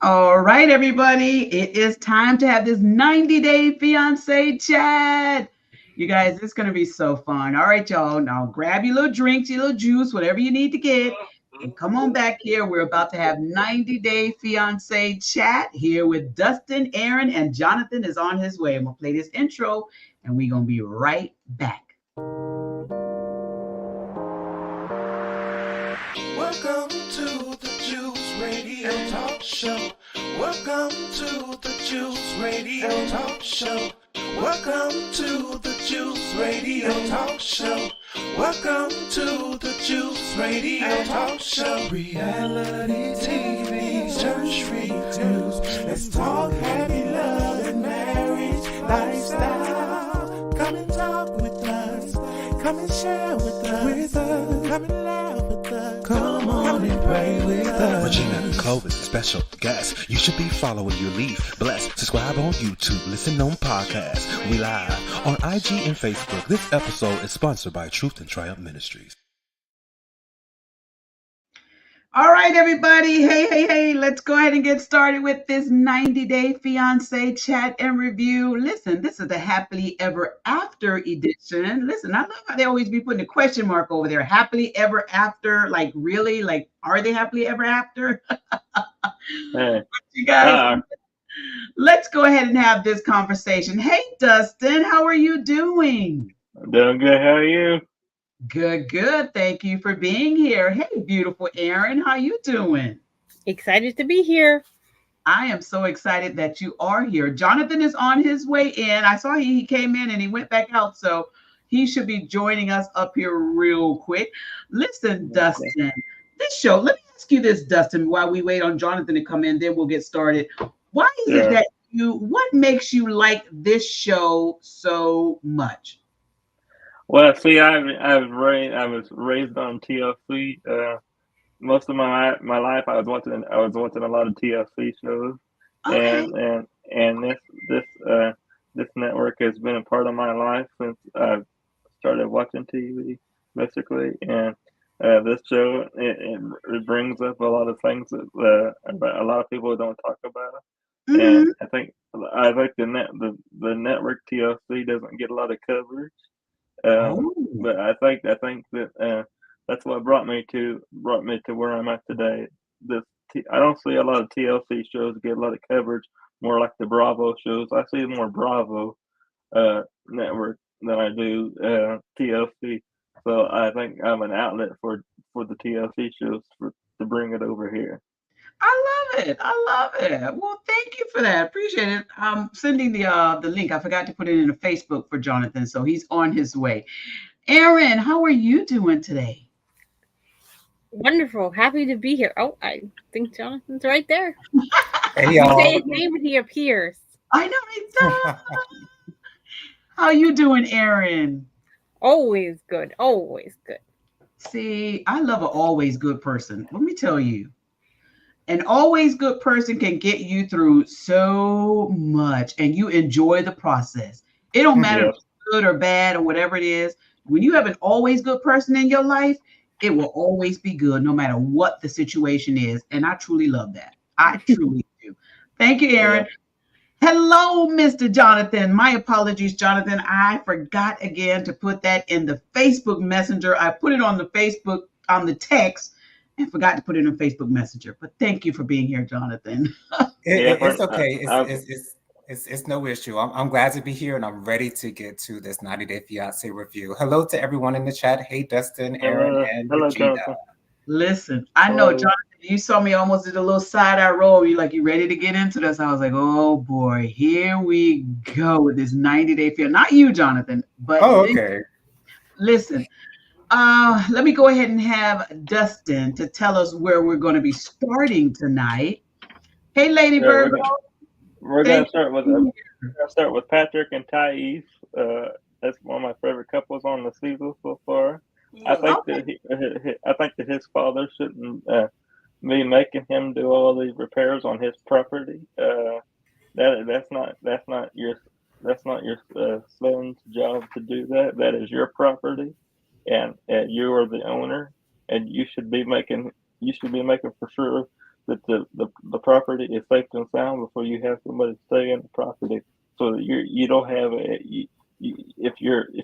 All right, everybody. It is time to have this 90-day fiance chat. You guys, it's going to be so fun. All right, y'all. Now grab your little drinks, your little juice, whatever you need to get, and come on back here. We're about to have 90-day fiance chat here with Dustin, Aaron, and Jonathan is on his way. I'm going to play this intro, and we're going to be right back. Welcome to the Juice Radio Talk Show. Welcome to the Juice Radio Talk Show. Welcome to the Juice Radio Talk Show. Welcome to the Juice Radio Talk Show. Reality TV's church reviews. Let's talk happy love and marriage lifestyle. Come and talk with us. Come and share with us. Come and laugh with us. Come on and pray with us. Regina and Clovis, special guests. You should be following your lead. Bless. Subscribe on YouTube. Listen on podcasts. We live on IG and Facebook. This episode is sponsored by Truth and Triumph Ministries. All right, everybody. Hey. Let's go ahead and get started with this 90-day fiance chat and review. Listen, this is the happily ever after edition. Listen, I love how they always be putting a question mark over there. Happily ever after. Like, really? Like, are they happily ever after? Hey, You guys, let's go ahead and have this conversation. Hey, Dustin, how are you doing? I'm doing good. How are you? Good. Thank you for being here. Hey, beautiful Aaron, how you doing? Excited to be here. I am so excited that you are here. Jonathan is on his way in. I saw he came in and he went back out, so he should be joining us up here real quick. Listen, Dustin, this show, let me ask you this, Dustin, while we wait on Jonathan to come in, then we'll get started. Why is it that what makes you like this show so much? Well, see, I was raised on TLC. Most of my life, I was watching a lot of TLC shows, Okay. and this network has been a part of my life since I started watching TV, basically. And this show it brings up a lot of things that a lot of people don't talk about. And Mhm. I think the network TLC doesn't get a lot of coverage. Um, Oh. but I think that that's what brought me to where I'm at today. I don't see a lot of TLC shows get a lot of coverage, more like the Bravo shows. I see more Bravo network than I do TLC. So I think I'm an outlet for the TLC shows to bring it over here. I love it. Well, thank you for that. Appreciate it. I'm sending the link. I forgot to put it in the Facebook for Jonathan, so he's on his way. Aaron, how are you doing today? Wonderful. Happy to be here. Oh, I think Jonathan's right there. Hey You say y'all. his name and he appears. I know he does. How you doing, Aaron? Always good. Always good. See, I love an always good person. Let me tell you, an always good person can get you through so much, and you enjoy the process. It don't matter if Yes, it's good or bad or whatever it is. When you have an always good person in your life, it will always be good, no matter what the situation is. And I truly love that. I truly do. Thank you, yeah. Aaron. Hello, Mr. Jonathan. My apologies, Jonathan. I forgot again to put that in the Facebook Messenger. I put it on the Facebook, on the text, and forgot to put it in Facebook Messenger. But thank you for being here, Jonathan. Yeah, It's okay. I, It's no issue. I'm glad to be here and I'm ready to get to this 90-day fiance review. Hello to everyone in the chat. Hey Dustin, Aaron, and hello, Regina. Jonathan. Listen, I know, Hello. Jonathan, you saw me almost did a little side eye roll. You like, you ready to get into this? I was like, oh boy, here we go with this 90-day fiance. Not you, Jonathan, but Oh, okay. listen. Let me go ahead and have Dustin to tell us where we're going to be starting tonight. Hey, Lady Yeah, Virgo, we're gonna thank start with you. Patrick and Thais. That's one of my favorite couples on the season so far. I think Okay. I think that his father shouldn't be making him do all these repairs on his property. That's not your son's job to do that. That is your property, and you are the owner, and you should be making for sure that the property is safe and sound before you have somebody stay in the property, so that you don't have if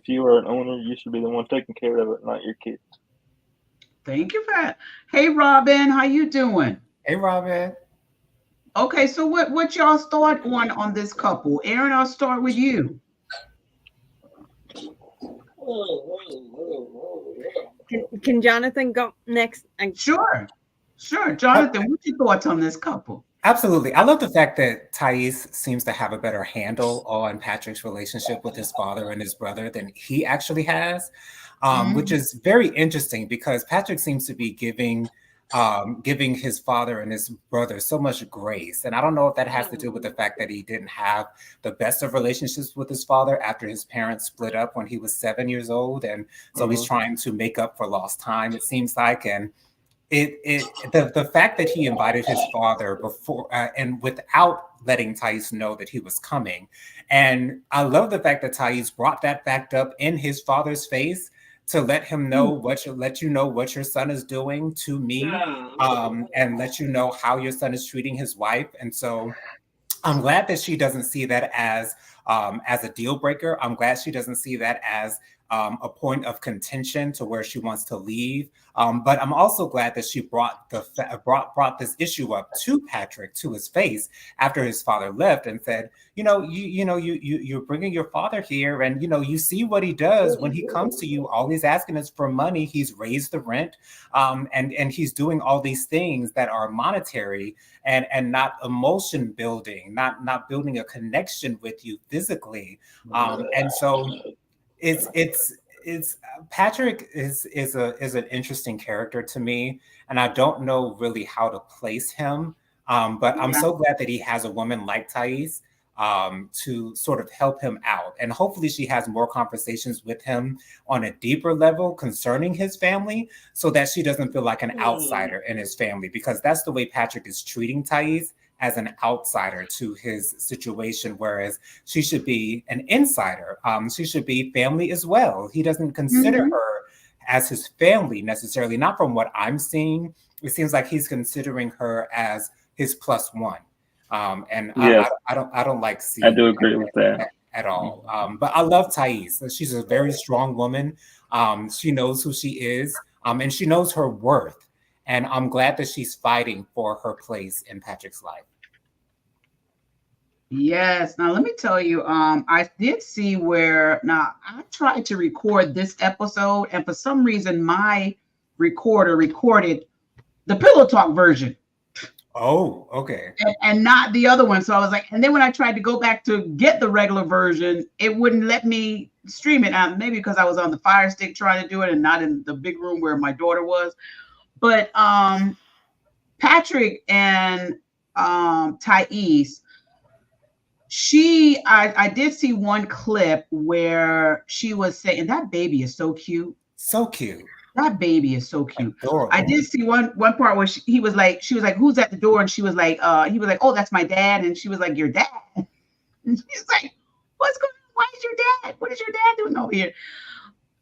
you are an owner, you should be the one taking care of it, not your kids. Thank you for that. Hey, Robin, how you doing? Hey, Robin. Okay, so what y'all start on this couple? Aaron, I'll start with you. Can Jonathan go next? Sure, sure. Jonathan, what's your thoughts on this couple? Absolutely. I love the fact that Thais seems to have a better handle on Patrick's relationship with his father and his brother than he actually has, which Mhm. is very interesting because Patrick seems to be giving his father and his brother so much grace. And I don't know if that has to do with the fact that he didn't have the best of relationships with his father after his parents split up when he was 7 years old. And so he's trying to make up for lost time, it seems like. And the fact that he invited his father before and without letting Thais know that he was coming, and I love the fact that Thais brought that fact up in his father's face to let him know let you know what your son is doing to me, and let you know how your son is treating his wife. And so I'm glad that she doesn't see that as a deal breaker. I'm glad she doesn't see that as a point of contention to where she wants to leave. But I'm also glad that she brought brought this issue up to Patrick, to his face, after his father left, and said, you're bringing your father here, and you see what he does when he comes to you. All he's asking is for money. He's raised the rent, and he's doing all these things that are monetary and not emotion building, not building a connection with you physically. And so it's Patrick is an interesting character to me, and I don't know really how to place him. But I'm Yeah. so glad that he has a woman like Thais to sort of help him out, and hopefully she has more conversations with him on a deeper level concerning his family, so that she doesn't feel like an outsider in his family, because that's the way Patrick is treating Thais, as an outsider to his situation, whereas she should be an insider. She should be family as well. He doesn't consider Mhm. her as his family necessarily, not from what I'm seeing. It seems like he's considering her as his plus one. And Yes, I don't like I seeing do agree with that. that at all. But I love Thais. She's a very strong woman. She knows who she is, and she knows her worth. And I'm glad that she's fighting for her place in Patrick's life. Yes. Now let me tell you, I did see where now I tried to record this episode, and for some reason my recorder recorded the Pillow Talk version Oh, okay. and not the other one. So I was like, and then when I tried to go back to get the regular version, it wouldn't let me stream it. Maybe because I was on the Fire Stick trying to do it and not in the big room where my daughter was. But Patrick and Thais, I did see one clip where she was saying that baby is so cute. So cute. That baby is so cute. I Adorable. did see one part where she was like, who's at the door? And she was like, he was like, oh, that's my dad. And she was like, your dad. And she's like, what's going on? Why is your dad? What is your dad doing over here?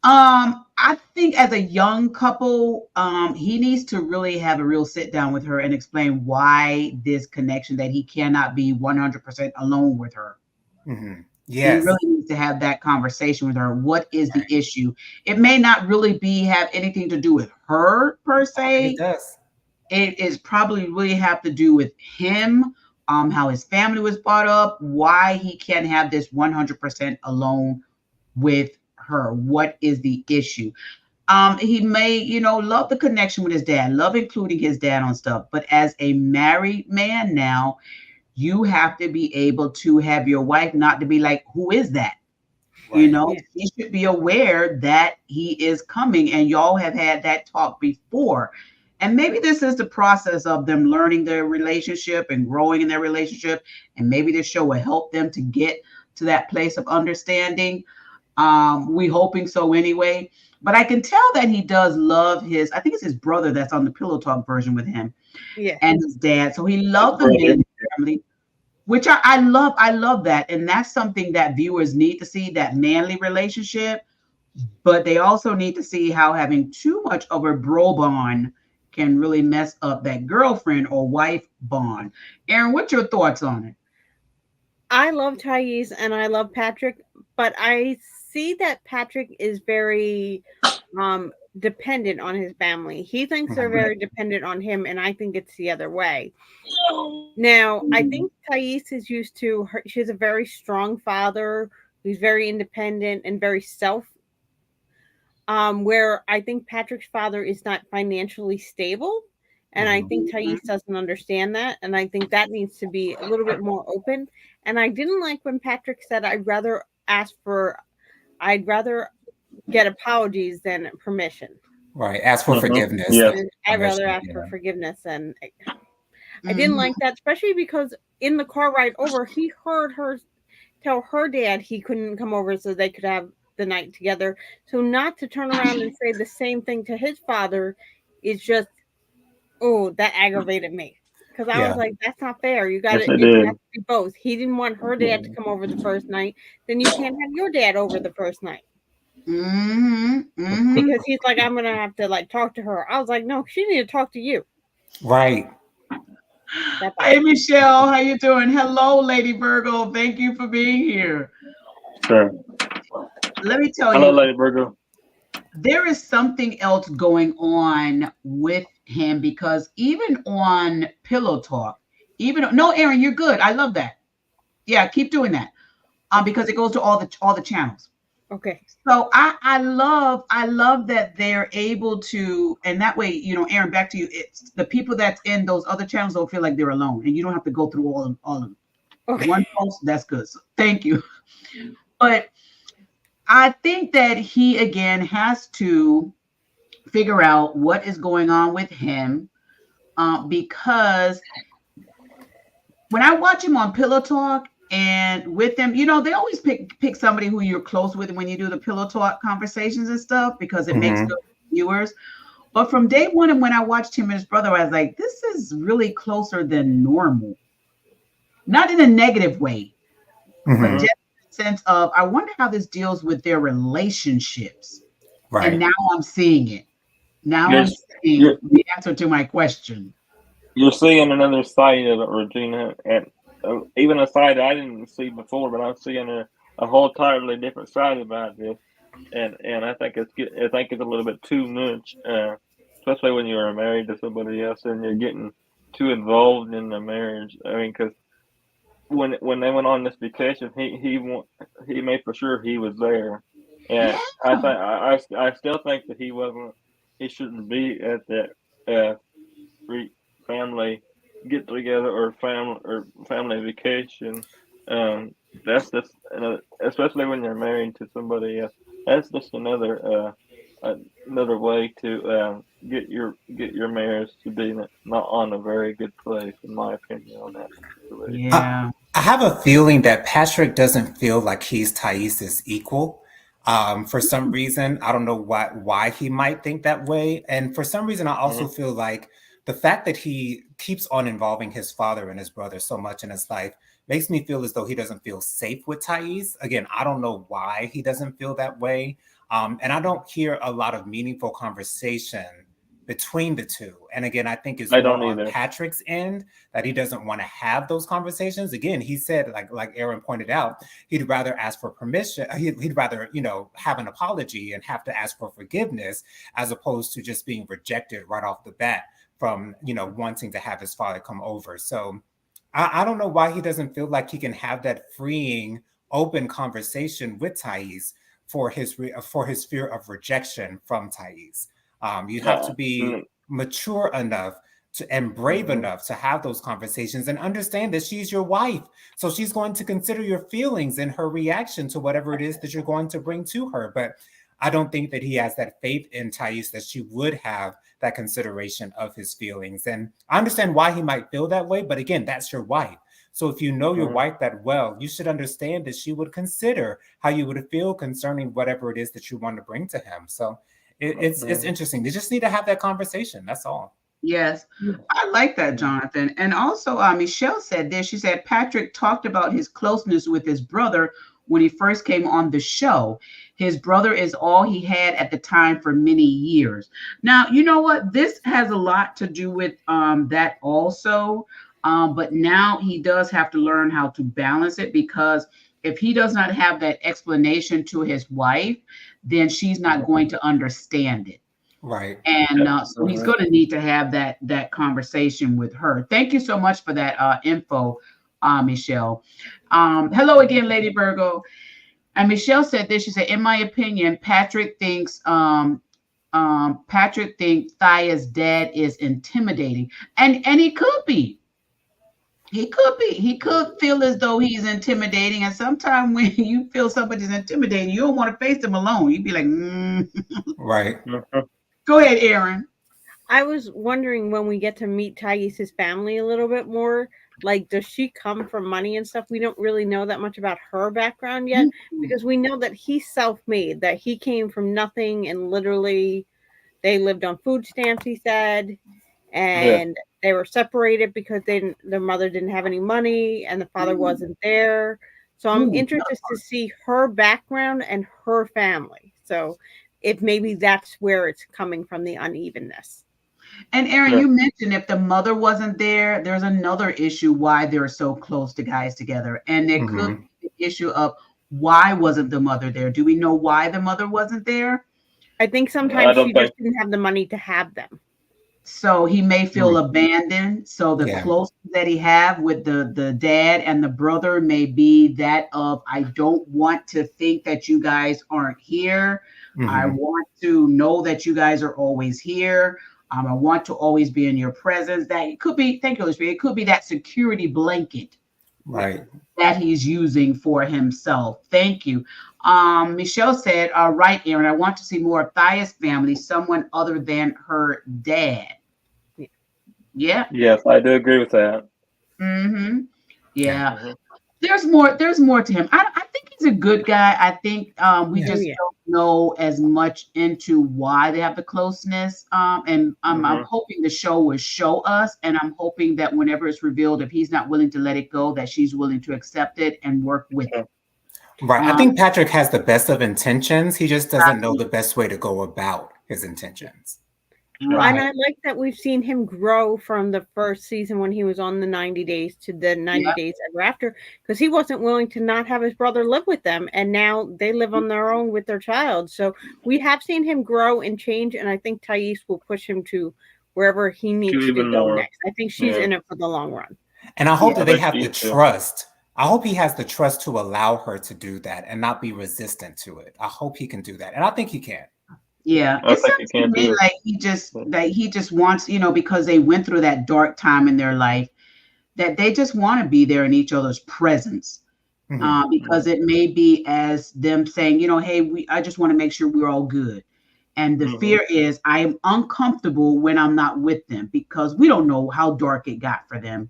I think as a young couple, he needs to really have a real sit down with her and explain why this connection, that he cannot be 100% alone with her. Hmm. He Yes. really needs to have that conversation with her. What is the issue? It may not really have anything to do with her per It se. does. It is probably really have to do with him, how his family was brought up, why he can't have this 100% alone with her. What is the issue? He may, love the connection with his dad, love including his dad on stuff, but as a married man now, you have to be able to have your wife not to be like, who is that? Right. Yeah. He should be aware that he is coming, and y'all have had that talk before. And maybe this is the process of them learning their relationship and growing in their relationship. And maybe this show will help them to get to that place of understanding. We hoping so anyway. But I can tell that he does love I think it's his brother that's on the Pillow Talk version with him Yeah. and his dad. So he His loved the brother. men family, which I love. I love that. And that's something that viewers need to see, that manly relationship. But they also need to see how having too much of a bro bond can really mess up that girlfriend or wife bond. Aaron, what's your thoughts on it? I love Thais and I love Patrick, but I see that Patrick is very dependent on his family. He thinks they're very dependent on him, and I think it's the other way. Now, I think Thais is used to her. She has a very strong father who's very independent and very self. Where I think Patrick's father is not financially stable, and I think Thais doesn't understand that, and I think that needs to be a little bit more open. And I didn't like when Patrick said, I'd rather get apologies than permission. Right. Ask for forgiveness. Yeah. than I'd rather permission, ask yeah. for forgiveness, and I didn't like that, especially because in the car ride over, he heard her tell her dad he couldn't come over so they could have the night together. So not to turn around and say the same thing to his father is just, oh, that aggravated me. Because I was Yeah. like, that's not fair. You Yes, got it it did. has to be both. He didn't want her dad to come over the first night, then you can't have your dad over the first night. Because he's like, I'm gonna have to like talk to her. I was like, no, she need to talk to you. Right. Hey, Michelle, how you doing? Hello, Lady Virgo. Thank you for being here. Sure. Let me tell Hello, you, Lady Virgo. there is something else going on with him because even on Pillow Talk, no, Aaron, you're good. I love that. Yeah, keep doing that. Because it goes to all the channels. Okay. So I love that they're able to, and that way, Aaron, back to you. It's the people that's in those other channels don't feel like they're alone, and you don't have to go through all of them. Okay. One post, that's good. So thank you. But I think that he again has to figure out what is going on with him, because when I watch him on Pillow Talk and with them, they always pick somebody who you're close with when you do the Pillow Talk conversations and stuff because it makes good viewers. But from day one, and when I watched him and his brother, I was like, this is really closer than normal. Not in a negative way, but just in the sense of, I wonder how this deals with their relationships. Right. And now I'm seeing it. Now I'm Yes, seeing you're- the answer to my question. You're seeing another side of it, Regina, and even a side I didn't see before, but I'm seeing a whole entirely different side about this, and I think I think it's a little bit too much, especially when you are married to somebody else and you're getting too involved in the marriage. I mean, because when they went on this vacation, he made for sure he was there, and I still think that he shouldn't be at that family get together or family vacation. That's just especially when you're married to somebody else. That's just another way to get your marriage to be not on a very good place, in my opinion, on that situation. Yeah. I have a feeling that Patrick doesn't feel like he's Thais's equal. For some reason, I don't know why he might think that way. And for some reason, I also feel like the fact that he keeps on involving his father and his brother so much in his life makes me feel as though he doesn't feel safe with Thais. Again, I don't know why he doesn't feel that way. And I don't hear a lot of meaningful conversation between the two. And again, I think it's I more don't on either. Patrick's end that he doesn't want to have those conversations. Again, he said, like Aaron pointed out, he'd rather ask for permission. He'd rather, have an apology and have to ask for forgiveness as opposed to just being rejected right off the bat from, wanting to have his father come over. So I don't know why he doesn't feel like he can have that freeing, open conversation with Thais for his fear of rejection from Thais. You have to be mature enough and brave enough to have those conversations and understand that she's your wife. So she's going to consider your feelings and her reaction to whatever it is that you're going to bring to her. But I don't think that he has that faith in Thais that she would have that consideration of his feelings. And I understand why he might feel that way. But again, that's your wife. So if you know your wife that well, you should understand that she would consider how you would feel concerning whatever it is that you want to bring to him. So it's interesting. They just need to have that conversation. That's all. Yes, I like that, Jonathan. And also, Michelle said this. She said Patrick talked about his closeness with his brother when he first came on the show. His brother is all he had at the time for many years. Now, you know what? This has a lot to do with that also. But now he does have to learn how to balance it, because if he does not have that explanation to his wife, then she's not going to understand it. Right. And so he's going to need to have that conversation with her. Thank you so much for that info, Michelle. Hello again, Lady Virgo. And Michelle said this. She said, "In my opinion, Patrick thinks Thaya's dad is intimidating, and he could be." He could be. He could feel as though he's intimidating. And sometimes when you feel somebody's intimidating, you don't want to face them alone. You'd be like, Right. Go ahead, Aaron. I was wondering, when we get to meet Thais' family a little bit more, like, does she come from money and stuff? We don't really know that much about her background yet, because we know that he's self-made, that he came from nothing, and literally they lived on food stamps, he said, and they were separated because their mother didn't have any money and the father wasn't there. So I'm interested to see her background and her family. So if maybe that's where it's coming from, the unevenness. And Aaron, you mentioned if the mother wasn't there, there's another issue why they're so close to guys together. And there could be the issue of, why wasn't the mother there? Do we know why the mother wasn't there? I think sometimes she just didn't have the money to have them. So he may feel abandoned. So the closeness that he have with the dad and the brother may be that of, I don't want to think that you guys aren't here. I want to know that you guys are always here. I want to always be in your presence. That it could be, thank you, Holy Spirit, it could be that security blanket, right, that he's using for himself. Thank you. Michelle said, right, Aaron, I want to see more of Thaya's family, someone other than her dad. Yeah. Yes, I do agree with that. Yeah. There's more to him. I think he's a good guy. I think we just don't know as much into why they have the closeness. And I'm hoping the show will show us, and I'm hoping that whenever it's revealed, if he's not willing to let it go, that she's willing to accept it and work with it. Right. I think Patrick has the best of intentions. He just doesn't know the best way to go about his intentions. Right. And I like that we've seen him grow from the first season when he was on the 90 days to the 90 days ever after, because he wasn't willing to not have his brother live with them. And now they live on their own with their child. So we have seen him grow and change. And I think Thais will push him to wherever he needs to go next. I think she's in it for the long run. And I hope that they have the trust. I hope he has the trust to allow her to do that and not be resistant to it. I hope he can do that. And I think he can. Yeah, it sounds to me like he just wants, because they went through that dark time in their life, that they just want to be there in each other's presence, because it may be as them saying, hey, I just want to make sure we're all good. And the fear is, I am uncomfortable when I'm not with them, because we don't know how dark it got for them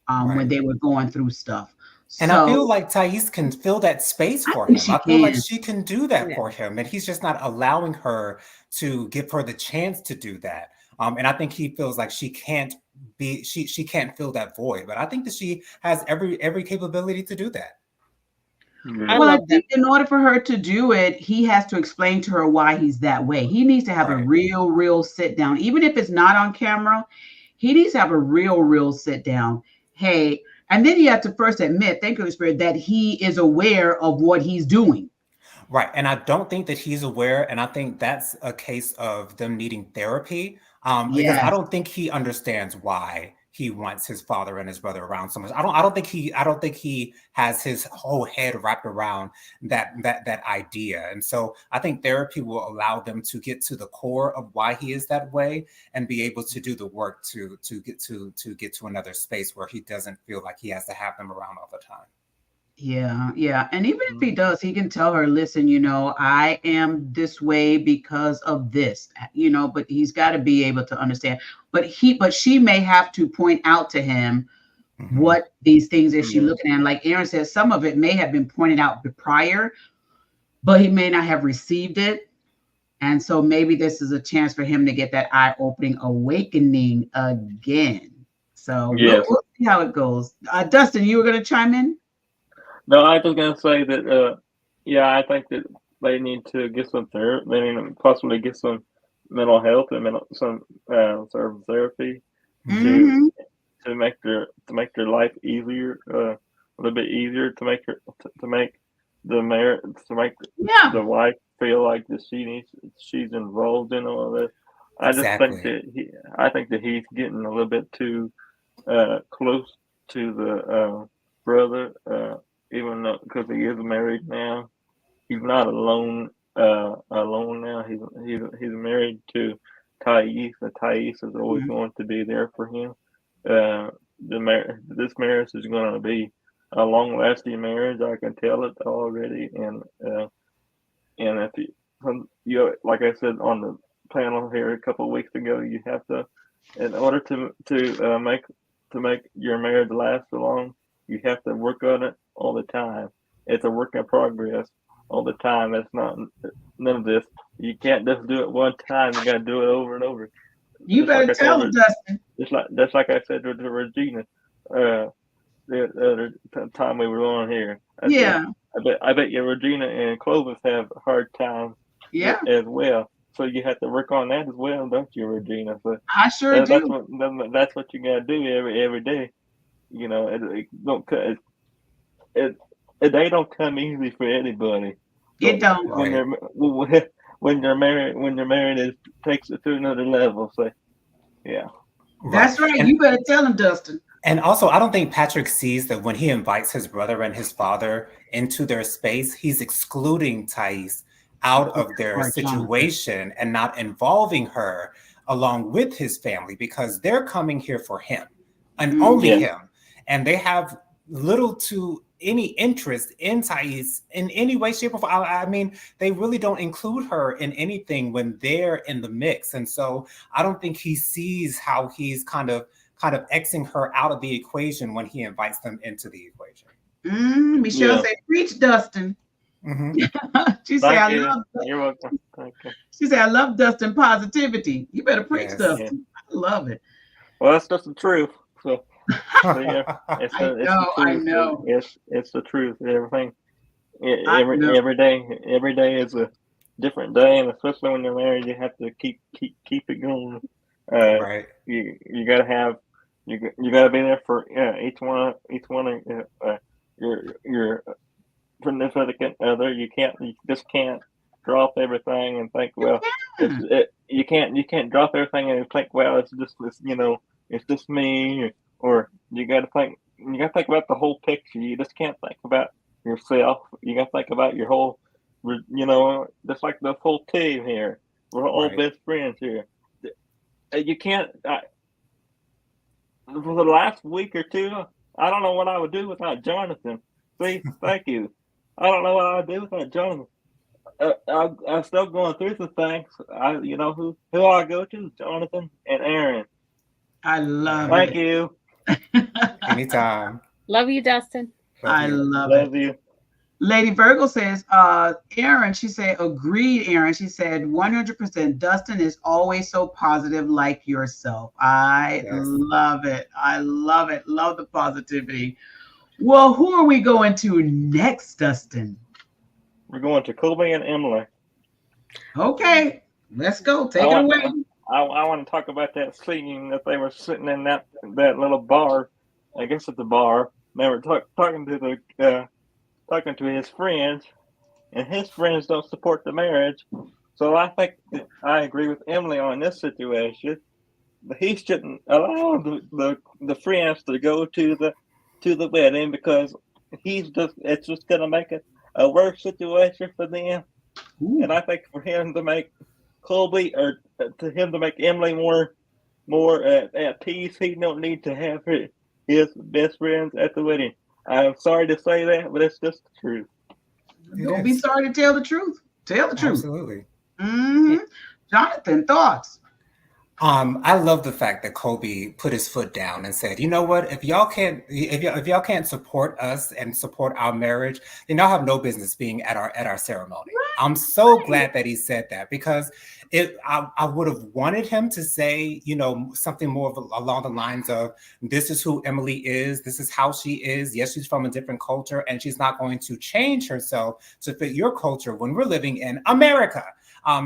when they were going through stuff. And I feel like Thais can fill that space for him. I feel like she can do that for him, and he's just not allowing her to give her the chance to do that. And I think he feels like she can't fill that void. But I think that she has every capability to do that. Well, I think in order for her to do it, he has to explain to her why he's that way. He needs to have a real sit down, even if it's not on camera. He needs to have a real sit down. Hey. And then you have to first admit, thank you, Holy Spirit, that he is aware of what he's doing. Right. And I don't think that he's aware. And I think that's a case of them needing therapy. Because I don't think he understands why he wants his father and his brother around so much. I don't think he has his whole head wrapped around that idea. And so I think therapy will allow them to get to the core of why he is that way and be able to do the work to get to another space where he doesn't feel like he has to have them around all the time. Yeah. And even if he does, he can tell her, listen, I am this way because of this, but he's got to be able to understand. But she may have to point out to him what these things is she looking at. Like Aaron said, some of it may have been pointed out prior, but he may not have received it. And so maybe this is a chance for him to get that eye-opening awakening again. So we'll see how it goes. Dustin, you were going to chime in? No, I was gonna say that. Yeah, I think that they need to get some therapy. They need to possibly get some mental health and some sort of therapy to Hmm. make their life easier, a little bit easier to make the marriage to make Yeah. the wife feel like that she's involved in all of this. I just think Exactly. that I think that he's getting a little bit too close to the brother, even though because he is married now. He's not alone now. He's married to Thais, and Thais is always Mhm. going to be there for him. This marriage is going to be a long lasting marriage. I can tell it already, and if you like I said on the panel here a couple of weeks ago, you have to, in order to make your marriage last so long, you have to work on it all the time. It's a work in progress all the time. It's not none of this. You can't just do it one time. You got to do it over and over. You Just like better I told tell her, them, Dustin. just like I said to Regina. Uh, the other time we were on here. I said, Yeah. I bet you Regina and Clovis have hard times Yeah. as well. So you have to work on that as well, don't you, Regina? So I sure do. that's what you gotta do every day. You know, it don't it, they don't come easy for anybody. It But don't. when Right. they're when you're married, it takes it to another level. So yeah, Right. That's right. You better tell them, Dustin. And also, I don't think Patrick sees that when he invites his brother and his father into their space, he's excluding Thais out Oh, of that's their right, Jonathan. situation and not involving her along with his family because they're coming here for him and only Hmm. yeah, him. And they have little to any interest in Thais in any way, shape, or form. I mean, they really don't include her in anything when they're in the mix. And so I don't think he sees how he's kind of Xing her out of the equation when he invites them into the equation. Michelle yeah. said, "Preach, Dustin." Hmm. She said, Thank "I you. love." You're welcome. Thank you. She said, "I love Dustin positivity." You better preach, Yes. Yeah. Dustin. I love it. Well, that's just the truth. So yeah, I it's the know. I truth. know. It's the truth. Everything I know. every day is a different day, and especially when you're married, you have to keep it going. Uh, Right. you gotta have you gotta be there for each one of your significant other. You just can't drop everything and think, You well, can. you can't drop everything and think, well, it's just this, it's just me, or you got to think about the whole picture. You just can't think about yourself. You got to think about your whole, just like the whole team here. We're all Right. best friends here. You can't. For the last week or two, I don't know what I would do without Jonathan. See, thank you. I don't know what I would do without Jonathan. I'm still going through some things. You know who I go to? Jonathan and Aaron. I love Right. Thank it. you. Anytime. Love you, Dustin. Love I you. love it. Love you. Lady Virgo says, Aaron, she said, agreed, Aaron. She said, 100%. Dustin is always so positive like yourself. I Yes. love it. I love it. Love the positivity. Well, who are we going to next, Dustin? We're going to Kobe and Emily. Okay, let's go. I Take it want away. I want to talk about that scene that they were sitting in that little bar. I guess it's a bar. They were talking to his friends, and his friends don't support the marriage. So I think that I agree with Emily on this situation. He shouldn't allow the friends to go to the wedding because it's just going to make it a worse situation for them. Ooh, And I think for him to make Colby or to him to make Emily more at peace, he don't need to have his best friends at the wedding. I'm sorry to say that, but it's just the truth. It don't be is. sorry to tell the truth. Tell the truth. Absolutely. Hmm. Jonathan, thoughts? I love the fact that Kobe put his foot down and said, "You know what? If y'all can't support us and support our marriage, then y'all have no business being at our ceremony." I'm so Right. glad that he said that because I would have wanted him to say, something more along the lines of, this is who Emily is. This is how she is. Yes, she's from a different culture, and she's not going to change herself to fit your culture when we're living in America.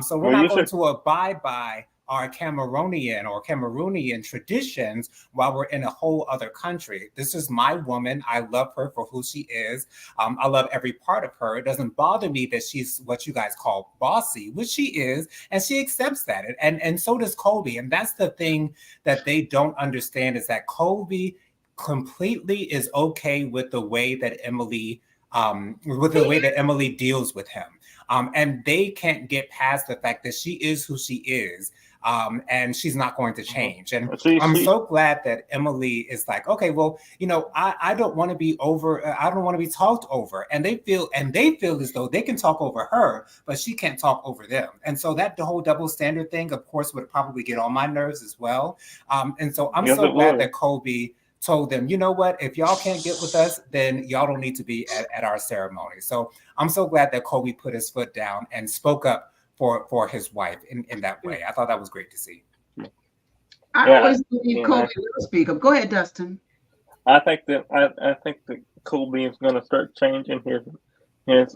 So we're not going to abide by our Cameroonian traditions while we're in a whole other country. This is my woman. I love her for who she is. I love every part of her. It doesn't bother me that she's what you guys call bossy, which she is, and she accepts that. And so does Colby. And that's the thing that they don't understand, is that Colby completely is okay with the way that Emily deals with him. And they can't get past the fact that she is who she is. And she's not going to change. And I'm so glad that Emily is like, okay, well, I don't want to be I don't want to be talked over. And they feel as though they can talk over her, but she can't talk over them. And so that the whole double standard thing, of course, would probably get on my nerves as well. And so I'm so glad that Colby told them, you know what, if y'all can't get with us, then y'all don't need to be at our ceremony. So I'm so glad that Colby put his foot down and spoke up for his wife in that way. I thought that was great to see. I always believe Colby will speak up. Go ahead, Dustin. I think that Colby is going to start changing his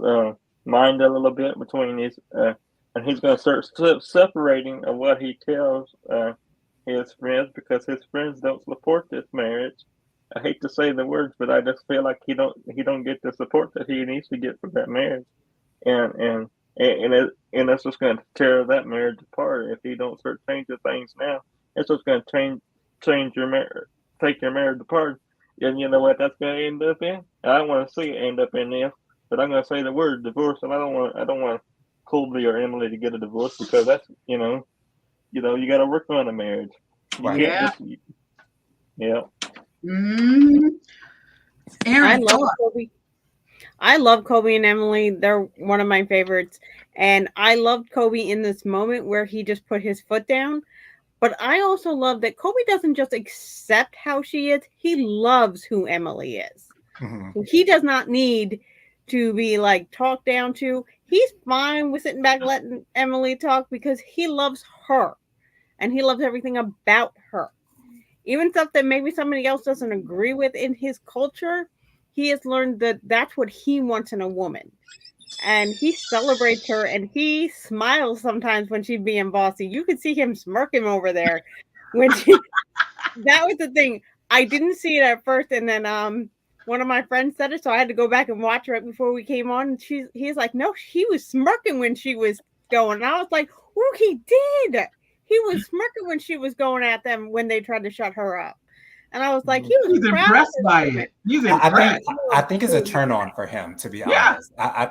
mind a little bit between his and he's going to start separating of what he tells his friends, because his friends don't support this marriage. I hate to say the words, but I just feel like he don't get the support that he needs to get for that marriage, and it's just going to tear that marriage apart if he don't start changing things now. It's just going to change your marriage, take your marriage apart, and you know what that's going to end up in. I don't want to see it end up in this, but I'm going to say the word divorce, and I don't want Colby or Emily to get a divorce, because that's you got to work on a marriage. Right. Yeah. Mm-hmm. Aaron, I love Colby. I love Colby and Emily. They're one of my favorites. And I loved Colby in this moment where he just put his foot down. But I also love that Colby doesn't just accept how she is. He loves who Emily is. Mm-hmm. He does not need to be like talked down to. He's fine with sitting back letting Emily talk, because he loves her. And he loves everything about her. Even stuff that maybe somebody else doesn't agree with in his culture, he has learned that that's what he wants in a woman. And he celebrates her, and he smiles sometimes when she's being bossy. You could see him smirking over there when that was the thing. I didn't see it at first, and then one of my friends said it, so I had to go back and watch right before we came on. And he's like, no, he was smirking when she was going. And I was like, oh, he did. He was smirking when she was going at them when they tried to shut her up. And I was like, he's impressed by it. He's impressed. I think it's a turn on for him, to be honest. I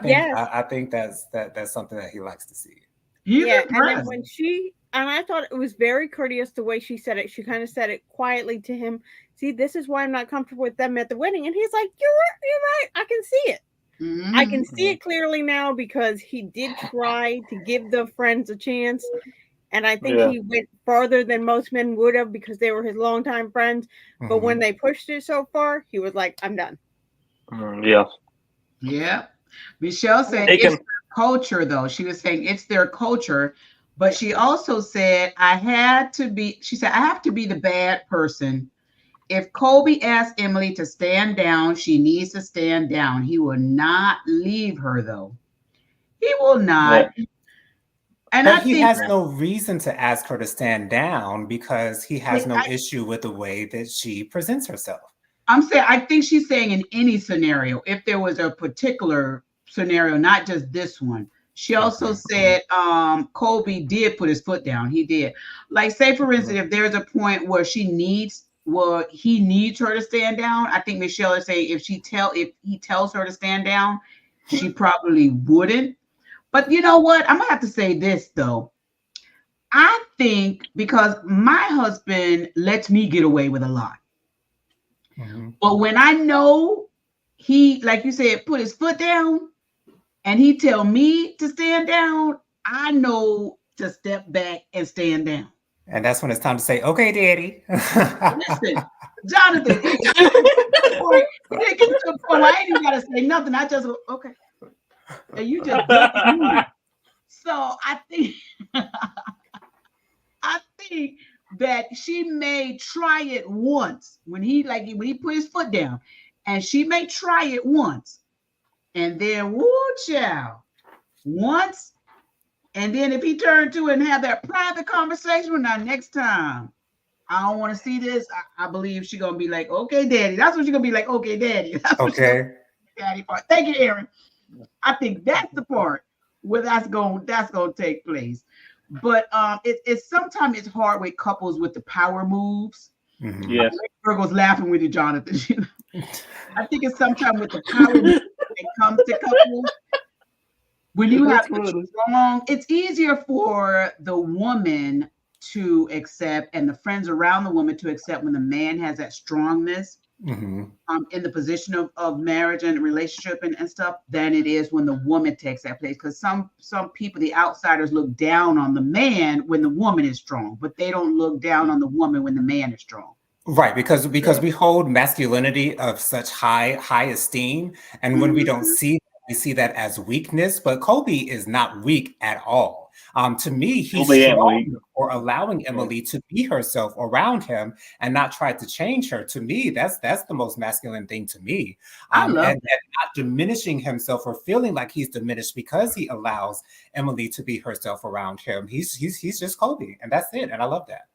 think that's something that he likes to see. He's impressed. And then and I thought it was very courteous the way she said it. She kind of said it quietly to him. See, this is why I'm not comfortable with them at the wedding. And he's like, you're right. I can see it. Mm-hmm. I can see it clearly now, because he did try to give the friends a chance. And I think he went farther than most men would have, because they were his longtime friends. Mm-hmm. But when they pushed it so far, he was like, I'm done. Yeah. Michelle said it's their culture, though. She was saying it's their culture. But she also said, I have to be the bad person. If Colby asks Emily to stand down, she needs to stand down. He will not leave her, though. He will not. Yeah. And he has no reason to ask her to stand down, because he has no issue with the way that she presents herself. I think she's saying in any scenario, if there was a particular scenario, not just this one. She also said Colby did put his foot down. He did. Like, say, for instance, if there's a point where he needs her to stand down, I think Michelle is saying if he tells her to stand down, she probably wouldn't. But you know what? I'm going to have to say this, though. I think because my husband lets me get away with a lot. Mm-hmm. But when I know he, like you said, put his foot down and he tell me to stand down, I know to step back and stand down. And that's when it's time to say, okay, Daddy. Listen, Jonathan, it gets to the point where I ain't even got to say nothing. I just, okay. And you just so I think I think that she may try it once when he put his foot down, and she may try it once, and then woo child once, and then if he turned to and have that private conversation with her next time, I don't want to see this. I believe she's gonna be like, okay, daddy. That's what she's gonna be like, okay, daddy. That's what Okay. daddy part. Thank you, Aaron. I think that's the part where that's gonna take place. But it's sometimes it's hard with couples with the power moves. Mhm. Yes. Virgo's laughing with you, Jonathan. I think it's sometimes with the power moves when it comes to couples. When you have the strong, it's easier for the woman to accept and the friends around the woman to accept when the man has that strongness Mhm. in the position of marriage and relationship and stuff than it is when the woman takes that place. Because some people, the outsiders, look down on the man when the woman is strong, but they don't look down on the woman when the man is strong. Right, because we hold masculinity of such high esteem, and when we don't Mhm. see, we see that as weakness. But Kobe is not weak at all. To me, he's Kobe ain't weak. strong for allowing Emily to be herself around him and not try to change her. To me, that's the most masculine thing to me, I love and not diminishing himself or feeling like he's diminished because he allows Emily to be herself around him. He's just Kobe, and that's it. And I love that.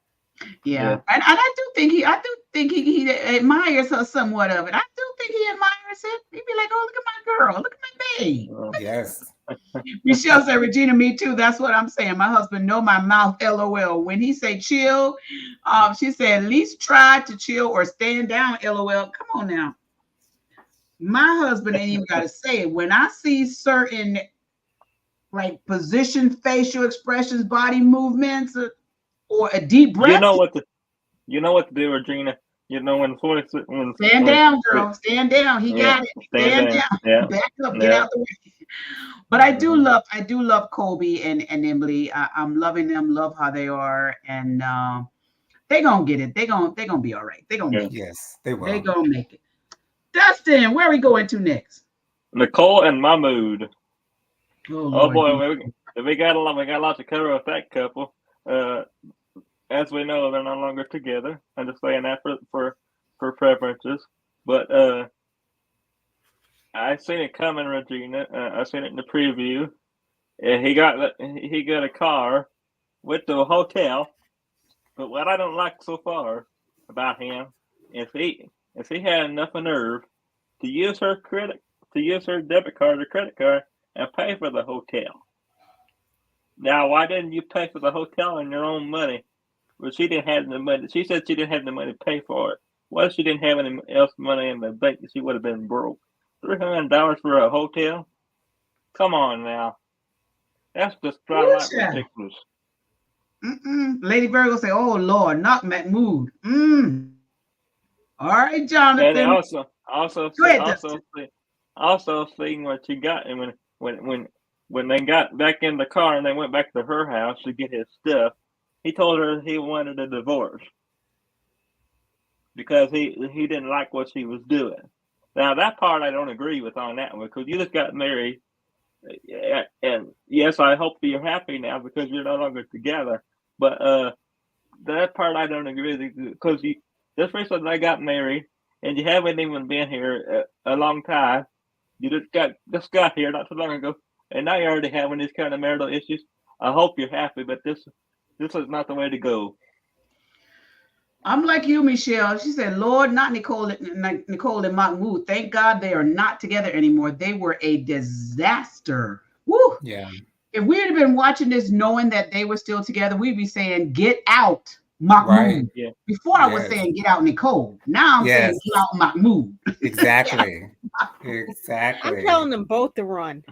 Yeah. And I do think he admires her somewhat of it. I do think he admires it. He'd be like, oh, look at my girl, look at my babe. Yes. Michelle said, Regina, me too. That's what I'm saying. My husband know my mouth, LOL. When he say chill, she said, at least try to chill or stand down, LOL. Come on now. My husband ain't even got to say it. When I see certain like position, facial expressions, body movements, or a deep You breath, know what to do, Regina. You know when stand down, girl. Stand down. He yeah, got it. stand Stand down. down. Yeah. Back up. Get Yeah. out the way. But I do love Kobe and Emily. I'm loving them. Love how they are, and they gonna get it. They gonna be all right. They gonna make it. Yes, they They will. gonna make it. Dustin, where are we going to next? Nicole and Mahmood. Oh Oh Lord. boy, we got a lot to cover with that couple. As we know, they're no longer together. I'm just saying that for preferences. But I seen it coming, Regina. I seen it in the preview. He got a car, went to a hotel. But what I don't like so far about him is he had enough nerve to use her debit card or credit card and pay for the hotel. Now, why didn't you pay for the hotel on your own money? Well, she didn't have the money. She said she didn't have the money to pay for it. What if she didn't have any else money in the bank? She would have been broke. $300 for a hotel? Come on now, that's just downright ridiculous. Lady Virgo say, "Oh Lord, not Mahmood." All right, And Jonathan. Go ahead, Dustin. also seeing what she got, and when they got back in the car and they went back to her house to get his stuff, he told her he wanted a divorce because he didn't like what she was doing. Now that part I don't agree with on that one because you just got married, and yes, I hope you're happy now because you're no longer together. But that part I don't agree with because you just recently got married and you haven't even been here a long time. You just got here not too long ago, and now you're already having these kind of marital issues. I hope you're happy, but this is not the way to go. I'm like you, Michelle. She said, "Lord, not Nicole and Mahmoud. Thank God they are not together anymore. They were a disaster." Woo! Yeah. If we had been watching this knowing that they were still together, we'd be saying, "Get out, Right. Mahmoud." Yeah. Before I was Yes. saying, "Get out, Nicole." Now I'm saying, Yes. "Get out, Mahmoud." Exactly. I'm Exactly. telling them both to run.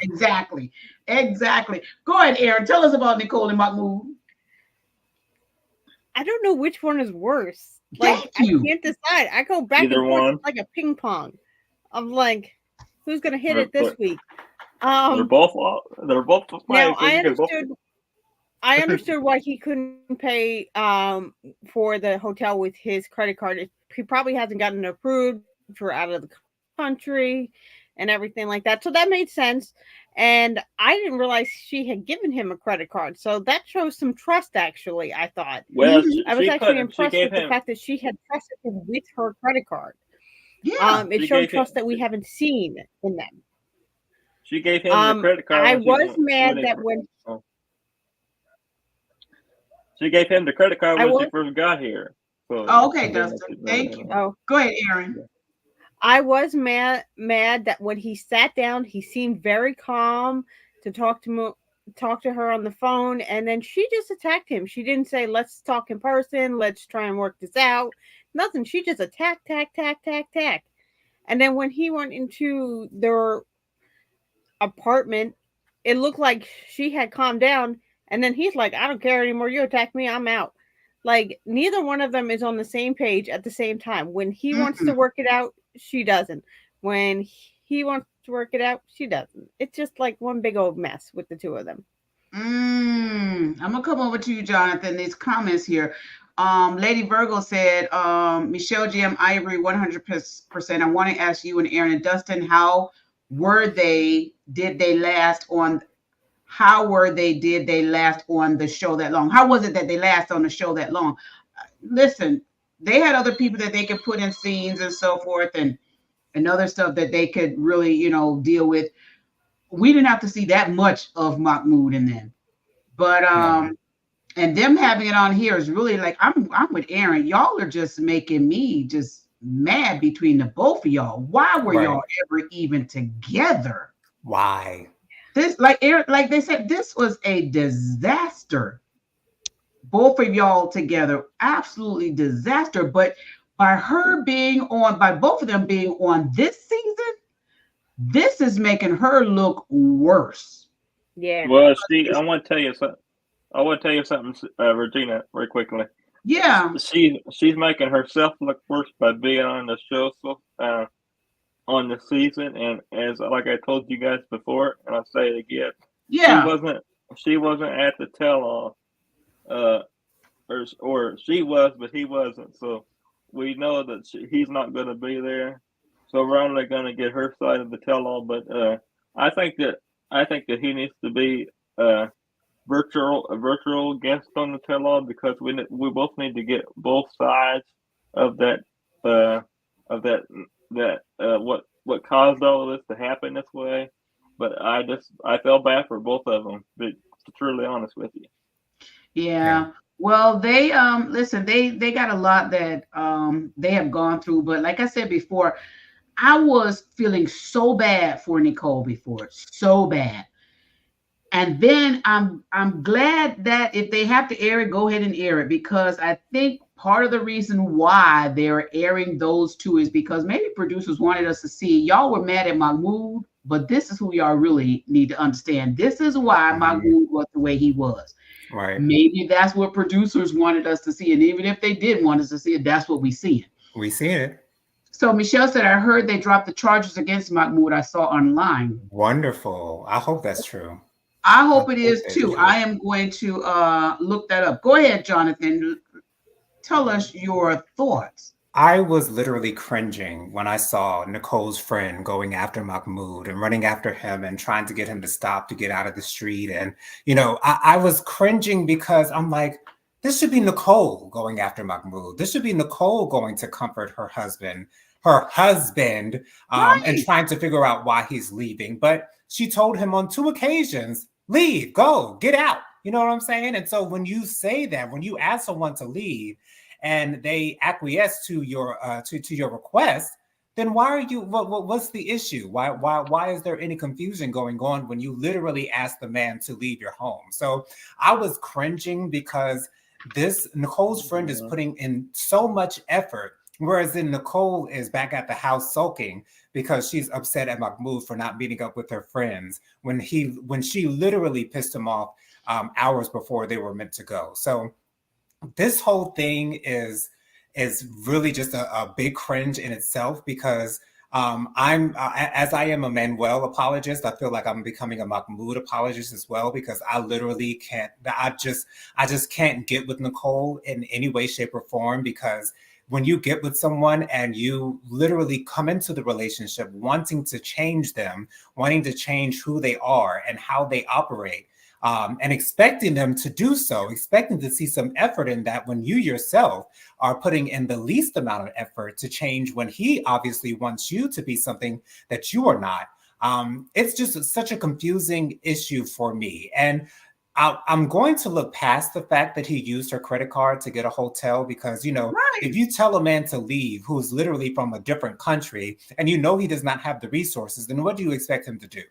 Exactly. Go ahead, Aaron. Tell us about Nicole and Mahmoud. I don't know which one is worse. Like Thank you. I can't decide. I go back Either and forth one. like a ping pong. I'm like, who's gonna hit They're- it this week? They're both Now fighting. I understood why he couldn't pay for the hotel with his credit card. He probably hasn't gotten approved for out of the country. and everything like that. So that made sense. And I didn't realize she had given him a credit card. So that shows some trust, actually, I thought. Well, Mhm. I was actually she impressed gave with the him fact that she had trusted him with her credit card. Yeah. It she showed gave him trust that we haven't seen in them. she gave him the credit card I when she was when mad he that when oh, she gave him the credit card I when she was first got here. Oh, So okay, and then when Dustin. she moved Thank in. you. oh Go ahead, Aaron. Yeah. I was mad that when he sat down, he seemed very calm to talk to her on the phone, and then she just attacked him. She didn't say, "Let's talk in person. Let's try and work this out." Nothing. She just attacked, tack. And then when he went into their apartment, it looked like she had calmed down. And then he's like, "I don't care anymore. You attack me, I'm out." Like, neither one of them is on the same page at the same time. When he wants to Mm-mm. work it out, she doesn't. When he wants to work it out, she doesn't. It's just like one big old mess with the two of them. I'm gonna come over to you, Jonathan. These comments here. Lady Virgo said, Michelle GM, I agree 100%. I want to ask you and Aaron and Dustin, did they last on, did they last on the show that long? How was it that they last on the show that long? Listen, they had other people that they could put in scenes and so forth and other stuff that they could really, deal with. We didn't have to see that much of Mahmoud in them. But No. and them having it on here is really like I'm with Aaron. Y'all are just making me just mad between the both of y'all. Why were Right. y'all ever even together? Why? This like Aaron, like they said, this was a disaster. Both of y'all together, absolutely disaster. But by both of them being on this season, this is making her look worse. Yeah. Well, I want to tell you something. I want to tell you something, Regina, very quickly. Yeah. She's making herself look worse by being on the show so on the season, and as like I told you guys before, and I'll say it again, she Yeah. wasn't she wasn't at the tell-all, uh, or she was, but he wasn't. So we know that he's not going to be there. So we're only going to get her side of the tell-all. But I think that I think that he needs to be uh, a virtual guest on the tell-all because we both need to get both sides of that uh, of what caused all of this to happen this way. But I felt bad for both of them. To be truly honest with you. Yeah. Well, they listen, they got a lot that they have gone through, but like I said before, I was feeling so bad for Nicole before, so bad. And then I'm glad that if they have to air it, go ahead and air it because I think part of the reason why they're airing those two is because maybe producers wanted us to see y'all were mad at Mahmoud, but this is who y'all really need to understand. This is why Mahmoud was the way he was. Right. Maybe that's what producers wanted us to see. And even if they didn't want us to see it, that's what we see. We see it. So Michelle said, I heard they dropped the charges against Mahmoud I saw online. Wonderful. I hope that's true. I hope it is that too. is I am going to look that up. Go ahead, Jonathan. Tell us your thoughts. I was literally cringing when I saw Nicole's friend going after Mahmoud and running after him and trying to get him to stop to get out of the street. And, I was cringing because I'm like, this should be Nicole going after Mahmoud. This should be Nicole going to comfort her husband, and Right. trying to figure out why he's leaving. But she told him on 2 occasions, leave, go, get out. You know what I'm saying? And so when you say that, when you ask someone to leave, and they acquiesce to your to your request, then why are you? What's the issue? Why is there any confusion going on when you literally ask the man to leave your home? So I was cringing because this Nicole's friend is putting in so much effort, whereas then Nicole is back at the house sulking because she's upset at Mahmoud for not meeting up with her friends when she literally pissed him off hours before they were meant to go. So this whole thing is really just a big cringe in itself because I'm as I am a Manuel apologist, I feel like I'm becoming a Mahmoud apologist as well because I literally can't. I just can't get with Nicole in any way, shape, or form because when you get with someone and you literally come into the relationship wanting to change them, wanting to change who they are and how they operate, and expecting them to do so, expecting to see some effort in that when you yourself are putting in the least amount of effort to change when he obviously wants you to be something that you are not. It's just such a confusing issue for me. And I'm going to look past the fact that he used her credit card to get a hotel because, Right. if you tell a man to leave who's literally from a different country and he does not have the resources, then what do you expect him to do?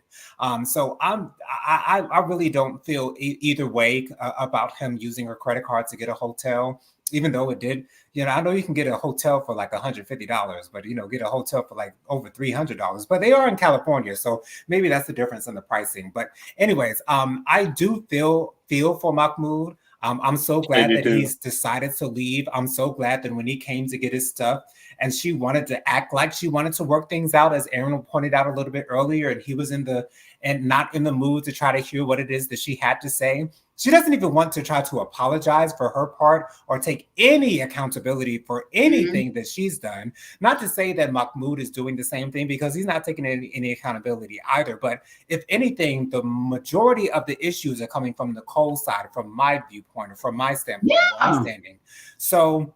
So I really don't feel either way about him using her credit card to get a hotel, even though it did. I know you can get a hotel for like $150, but get a hotel for like over $300. But they are in California, so maybe that's the difference in the pricing. But anyways, I do feel for Mahmoud. I'm so I glad do that too. he's decided to leave. I'm so glad that when he came to get his stuff and she wanted to act like she wanted to work things out, as Aaron pointed out a little bit earlier, and he was not in the mood to try to hear what it is that she had to say. She doesn't even want to try to apologize for her part or take any accountability for anything that she's done. Not to say that Mahmoud is doing the same thing, because he's not taking any accountability either. But if anything, the majority of the issues are coming from Nicole's side, from my viewpoint, or from my standpoint, where I'm standing. So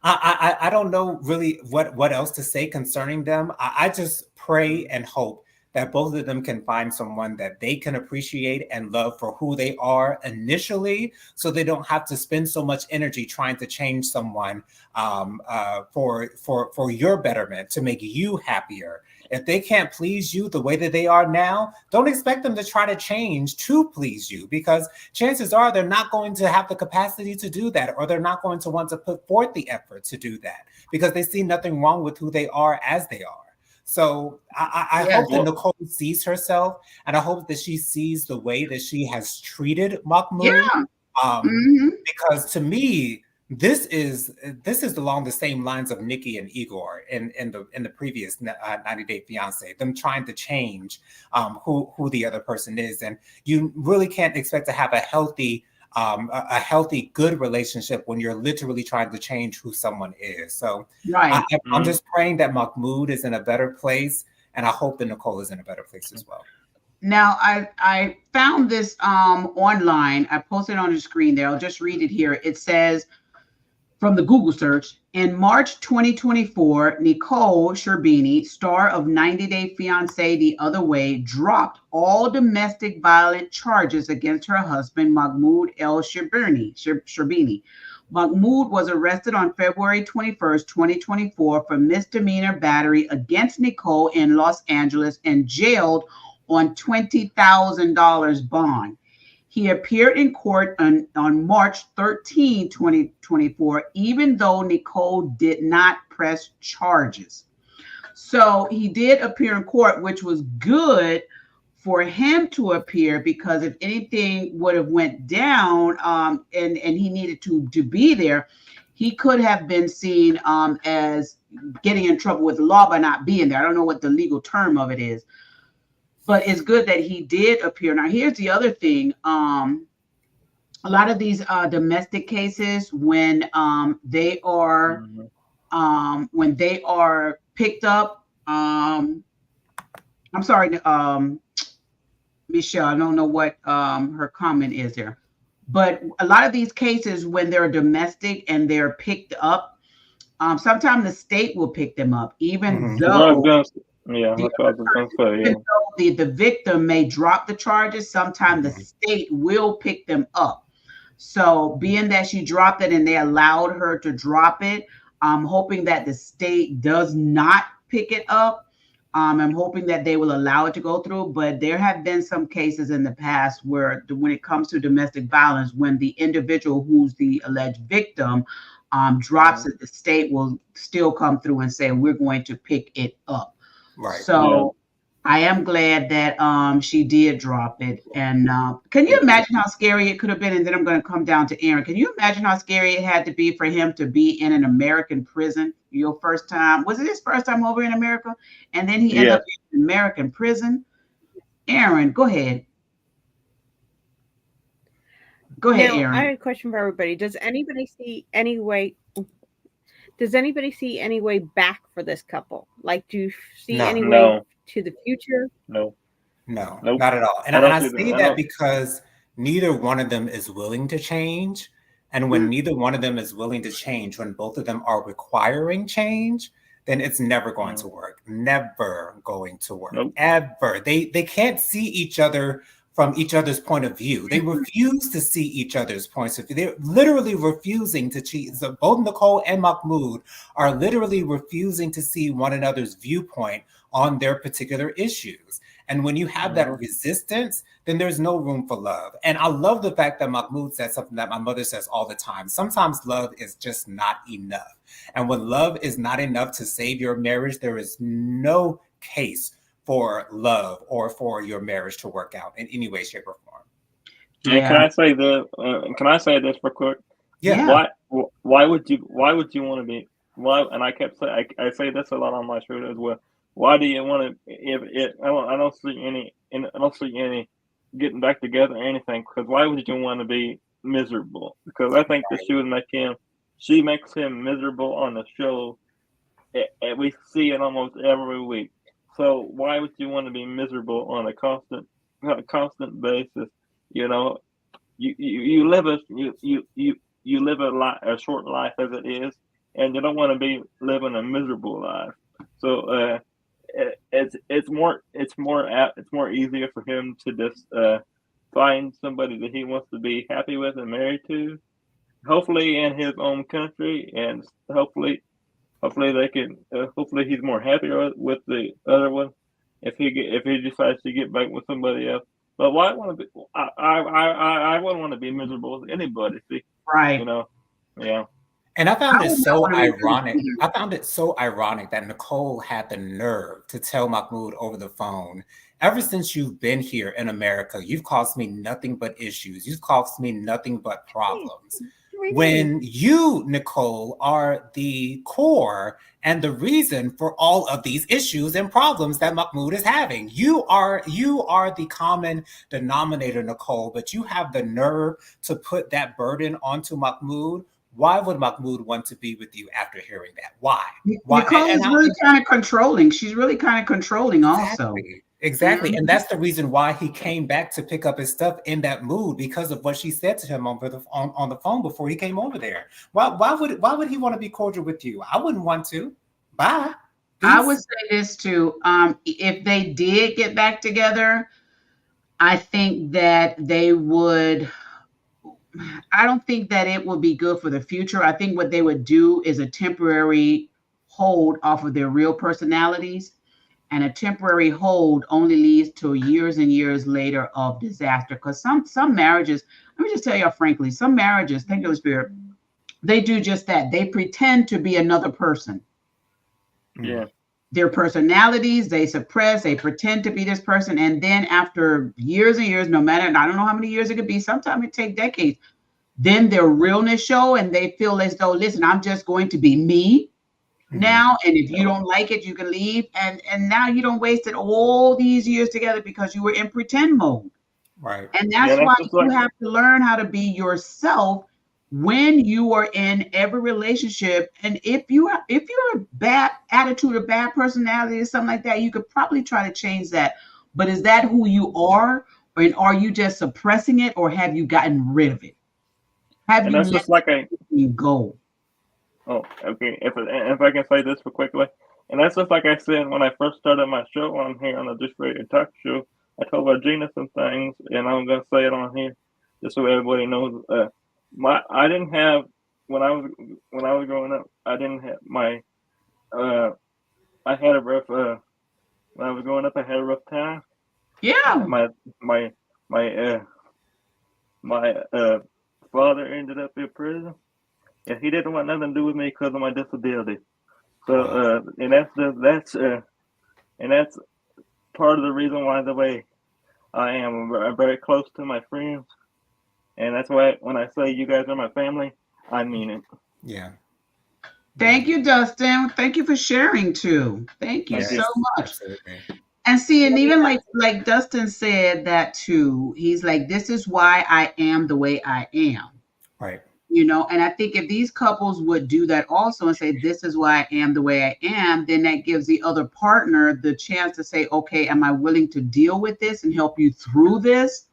I don't know really what else to say concerning them. I just pray and hope that both of them can find someone that they can appreciate and love for who they are initially, so they don't have to spend so much energy trying to change someone for your betterment, to make you happier. If they can't please you the way that they are now, don't expect them to try to change to please you, because chances are they're not going to have the capacity to do that, or they're not going to want to put forth the effort to do that, because they see nothing wrong with who they are as they are. So I Yes. hope that Nicole sees herself, and I hope that she sees the way that she has treated Mahmoud. Yeah. Because to me, this is along the same lines of Nikki and Igor in the previous 90 Day Fiance, them trying to change who the other person is, and you really can't expect to have a healthy good relationship when you're literally trying to change who someone is. So Right. I'm just praying that Mahmoud is in a better place, and I hope that Nicole is in a better place as well. Now I found this online. I posted it on the screen there. I'll just read it here. It says, from the Google search, in March 2024, Nicole Sherbini, star of 90 Day Fiance The Other Way, dropped all domestic violence charges against her husband, Mahmoud El Sherbini. Mahmoud was arrested on February 21st, 2024 for misdemeanor battery against Nicole in Los Angeles and jailed on $20,000 bond. He appeared in court on March 13, 2024, even though Nicole did not press charges. So he did appear in court, which was good for him to appear, because if anything would have went down and he needed to be there, he could have been seen as getting in trouble with the law by not being there. I don't know what the legal term of it is. But it's good that he did appear. Now, here's the other thing. A lot of these domestic cases, when they are picked up, I'm sorry, Michelle, I don't know what her comment is there. But a lot of these cases, when they're domestic and they're picked up, sometimes the state will pick them up, even though that's what I was going to say. even though the victim may drop the charges, sometimes the state will pick them up. So being that she dropped it and they allowed her to drop it, I'm hoping that the state does not pick it up. I'm hoping that they will allow it to go through. But there have been some cases in the past where, when it comes to domestic violence, when the individual who's the alleged victim drops it, the state will still come through and say, we're going to pick it up. Right. So I am glad that she did drop it. And can you imagine how scary it could have been? And then I'm going to come down to Aaron. Can you imagine how scary it had to be for him to be in an American prison? Your first time, was it his first time over in America? And then he ended up in an American prison. Aaron, go ahead. Go ahead, Now, Aaron. I have a question for everybody. Does anybody see any way Does anybody see any way back for this couple? Like, do you see No, any way No, to the future? no, no, nope. not at all. And I and don't I see that. say I that don't. because neither one of them is willing to change. And when neither one of them is willing to change, when both of them are requiring change, then it's never going to work. Never going to work. Nope. Ever. They can't see each other from each other's point of view. They refuse to see each other's points of view. They're literally refusing to cheat. So both Nicole and Mahmoud are literally refusing to see one another's viewpoint on their particular issues. And when you have that resistance, then there's no room for love. And I love the fact that Mahmoud said something that my mother says all the time. Sometimes love is just not enough. And when love is not enough to save your marriage, there is no case for love or for your marriage to work out in any way, shape, or form. And can I say the? Can I say this real quick? Yeah. Why would you want to be? Why? And I kept saying I say this a lot on my show as well. Why do you want to? If it, I don't see any. I don't see any getting back together or anything. Because why would you want to be miserable? Because I think that she would make him. She makes him miserable on the show. And we see it almost every week. So why would you want to be miserable on a constant basis? You know, you live a short life as it is, and you don't want to be living a miserable life. So it's more easier for him to just find somebody that he wants to be happy with and married to, hopefully in his own country, and hopefully they can. Hopefully he's more happier with the other one if he decides to get back with somebody else. But why want to be? I wouldn't want to be miserable with anybody. See, Right. you know, yeah. And I found I it would not so want to be ironic. miserable. I found it so ironic that Nicole had the nerve to tell Mahmoud over the phone, ever since you've been here in America, you've caused me nothing but issues. You've caused me nothing but problems. When you, Nicole, are the core and the reason for all of these issues and problems that Mahmoud is having. You are the common denominator, Nicole, but you have the nerve to put that burden onto Mahmoud. Why would Mahmoud want to be with you after hearing that? Why? Nicole is really kind of controlling. She's really kind of controlling also. Exactly. And that's the reason why he came back to pick up his stuff in that mood, because of what she said to him on the phone before he came over there. Why would he want to be cordial with you? I wouldn't want to. Bye. Peace. I would say this too. If they did get back together, I think that they would. I don't think that it would be good for the future. I think what they would do is a temporary hold off of their real personalities. And a temporary hold only leads to years and years later of disaster. Because some marriages, let me just tell y'all frankly, some marriages, thank you, Holy Spirit, they do just that. They pretend to be another person. Yeah. Their personalities, they suppress, they pretend to be this person. And then after years and years, no matter, I don't know how many years it could be, sometimes it takes decades, then their realness show and they feel as though, listen, I'm just going to be me now, and if you don't like it, you can leave, and now you don't wasted all these years together because you were in pretend mode, right? And that's why you have to learn how to be yourself when you are in every relationship. And if you're a bad attitude or bad personality or something like that, you could probably try to change that. But is that who you are, or are you just suppressing it, or have you gotten rid of it? Have and you that's just like you go? Oh, okay. If I can say this real quickly, and that's just like I said when I first started my show on here on the Just Radio Talk Show. I told Regina some things, and I'm gonna say it on here just so everybody knows. I didn't have when I was growing up. I didn't have my. I had a rough. When I was growing up, I had a rough time. Yeah. My father ended up in prison. And he didn't want nothing to do with me because of my disability. So, and that's part of the reason why the way I am. I'm very close to my friends, and that's why when I say you guys are my family, I mean it. Yeah. Thank you, Dustin. Thank you for sharing too. Thank you so much. Absolutely. And see, and even like Dustin said that too. He's like, this is why I am the way I am. Right. And I think if these couples would do that also and say, this is why I am the way I am, then that gives the other partner the chance to say, okay, am I willing to deal with this and help you through this?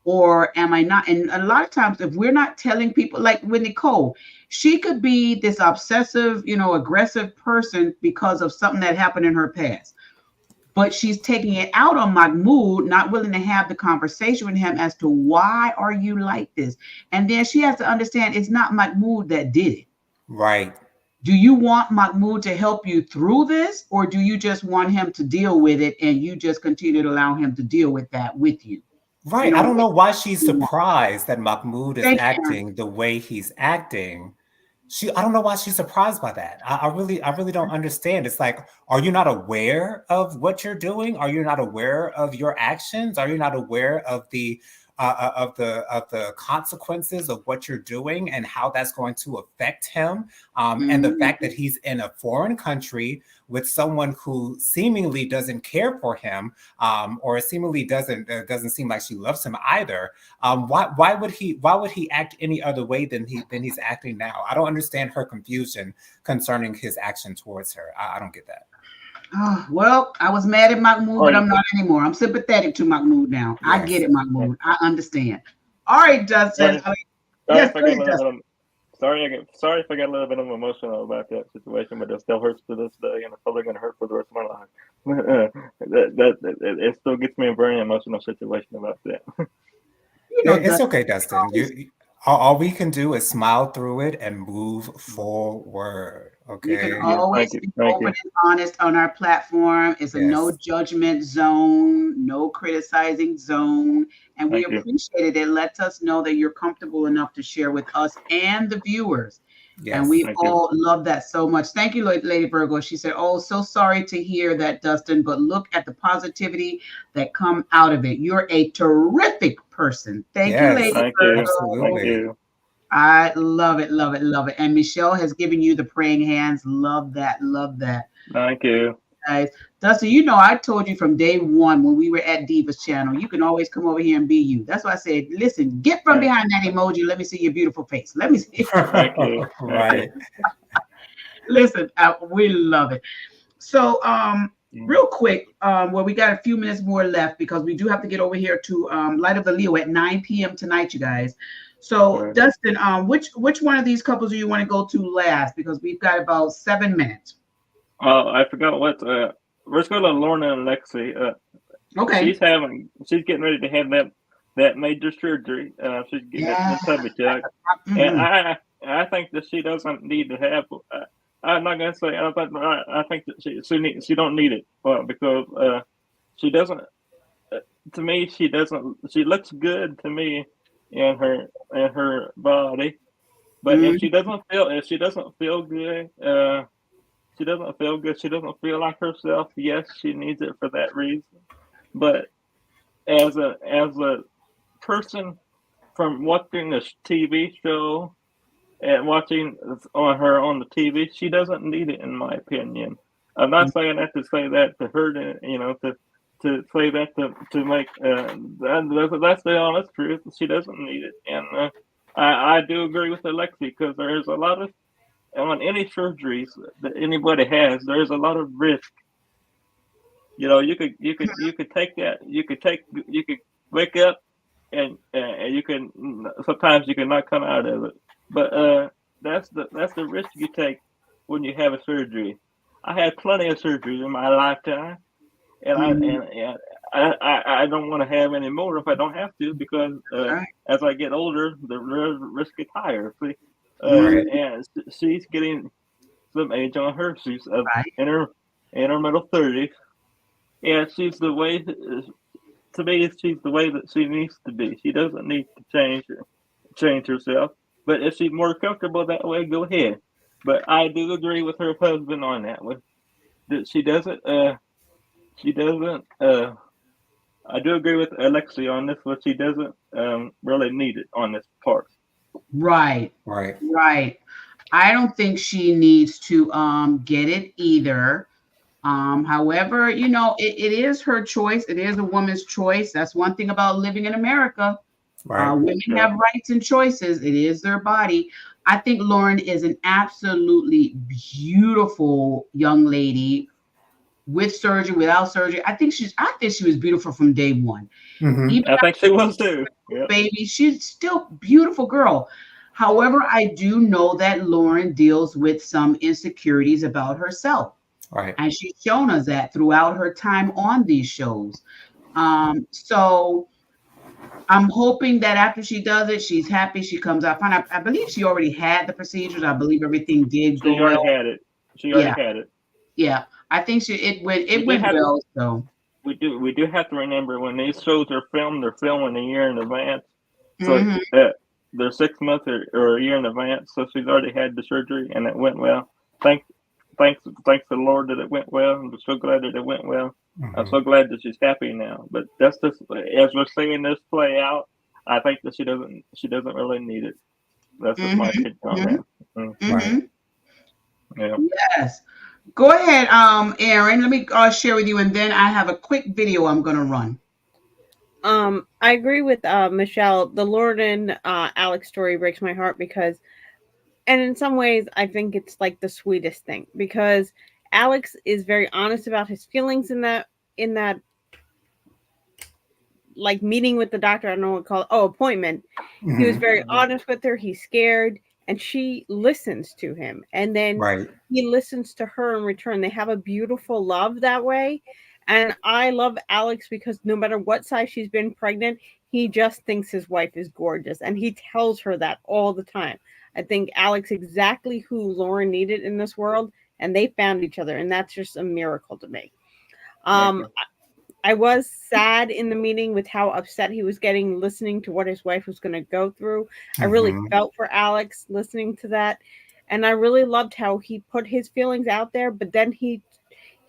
Or am I not? And a lot of times, if we're not telling people, like with Nicole, she could be this obsessive, aggressive person because of something that happened in her past. But she's taking it out on Mahmoud, not willing to have the conversation with him as to why are you like this? And then she has to understand it's not Mahmoud that did it. Right. Do you want Mahmoud to help you through this, or do you just want him to deal with it and you just continue to allow him to deal with that with you? Right. I don't know why she's Mhm. surprised that Mahmoud is Thank you. acting the way he's acting. I don't know why she's surprised by that. I really don't understand. It's like, are you not aware of what you're doing? Are you not aware of your actions? Are you not aware of the consequences of what you're doing and how that's going to affect him? And the fact that Mhm. he's in a foreign country with someone who seemingly doesn't care for him, or seemingly doesn't seem like she loves him either. Why would he act any other way than he's acting now? I don't understand her confusion concerning his action towards her. I don't get that. Oh, well, I was mad at Mahmoud, but Or I'm not anymore. I'm sympathetic to Mahmoud now. I get Yes. it, Mahmoud. I understand. All right, Dustin. sorry, sorry Yes, if I go got a ahead, little bit Dustin. of sorry if I got a little bit of emotional about that situation, but it still hurts to this day, and it's probably going to hurt for the rest of my life. It still gets me a very emotional situation about that. It's Dustin, okay, Dustin. All we can do is smile through it and move forward. you can Okay. Yeah, always thank you, be thank open you, and honest on our platform. It's a no Yes. judgment zone, no criticizing zone. And we thank you. appreciate it. It lets us know that you're comfortable enough to share with us and the viewers. And we Yes. Thank you. all love that so much. Thank you, Lady Virgo. She said, oh, so sorry to hear that, Dustin, but look at the positivity that come out of it. You're a terrific person. Thank you, Yes. Lady Thank you. Thank Virgo. Absolutely. you. I love it, love it, love it. And Michelle has given you the praying hands. Love that, love that. Thank you. Guys, Dustin, I told you from day one when we were at Diva's channel, you can always come over here and be you. That's why I said, listen, get from Thank, behind that emoji. Let me see your beautiful face. Let me see. thank you. Thank you. Right. Listen, we love it. So, Mm, real quick, well, we got a few minutes more left because we do have to get over here to Light of the Leo at 9 p.m. tonight, you guys. So, right. Dustin, which one of these couples do you want to go to last? Because we've got about 7 minutes. I forgot what. Let's go to Lorna and Lexi. Okay. She's getting ready to have that major surgery. She's getting Yeah. the tummy tuck, and Mhm. I think that she doesn't need to have. I'm not gonna say I think that she don't need it because she doesn't. To me, she doesn't. She looks good to me in her body, but Mhm. if she doesn't feel good, she doesn't feel good. She doesn't feel like herself. Yes, she needs it for that reason. But as a person from watching this TV show and watching on her on the TV, she doesn't need it, in my opinion. I'm not saying that to say that to hurt, to say that to make that's the honest truth. She doesn't need it, and I do agree with Alexi because there's a lot of on any surgeries that anybody has, there's a lot of risk. You could take that. You could wake up and you can sometimes you can not come out of it. But that's the risk you take when you have a surgery. I had plenty of surgeries in my lifetime, and I Mhm. and, and I don't want to have any more if I don't have to because All right. as I get older, the risk gets higher. See, Mhm. Right. and she's getting some age on her. She's Right. in her middle 30s, and she's the way to me. She's the way that she needs to be. She doesn't need to change herself. But if she's more comfortable that way, go ahead. But I do agree with her husband on that one. That she doesn't. She doesn't. I do agree with Alexi on this, but she doesn't really need it on this part. Right. Right. Right. I don't think she needs to get it either. However, it is her choice. It is a woman's choice. That's one thing about living in America. Right. Women Yeah. have rights and choices. It is their body. I think Lauren is an absolutely beautiful young lady with surgery, without surgery. I think she was beautiful from day one. Mm-hmm. Even I think she was too. Yeah. baby, she's still a beautiful girl. However, I do know that Lauren deals with some insecurities about herself. Right. And she's shown us that throughout her time on these shows. So I'm hoping that after she does it, she's happy. She comes out fine. I believe she already had the procedures. I believe everything did go She already well. had it. She already Yeah, had it. yeah. I think We it do went have well. So we do have to remember when these shows are filmed, they're filming a year in advance. So mhm, they're 6 months or a year in advance. So she's already had the surgery and it went well. Thank thanks to the Lord that it went well. I'm so glad that it went well. I'm Mm-hmm. so glad that she's happy now. But that's just as we're seeing this play out. I think that she doesn't really need it. That's just my mhm, opinion on mhm, that. Mm, Right. mhm. yeah. Yes. Go ahead, Aaron. Let me share with you, and then I have a quick video I'm gonna run. I agree with Michelle. The Lord and Alex story breaks my heart because, and in some ways, I think it's like the sweetest thing because Alex is very honest about his feelings in that like meeting with the doctor. I don't know what to call it. Oh, appointment. He was Mm-hmm. very Mhm. honest with her. He's scared, and she listens to him, and then Right. he listens to her in return. They have a beautiful love that way. And I love Alex because no matter what size she's been pregnant, he just thinks his wife is gorgeous. And he tells her that all the time. I think Alex exactly who Lauren needed in this world, and they found each other. And that's just a miracle to me. Thank Um, you. I was sad in the meeting with how upset he was getting listening to what his wife was going to go through. I really Mm-hmm. felt for Alex listening to that. And I really loved how he put his feelings out there, but then he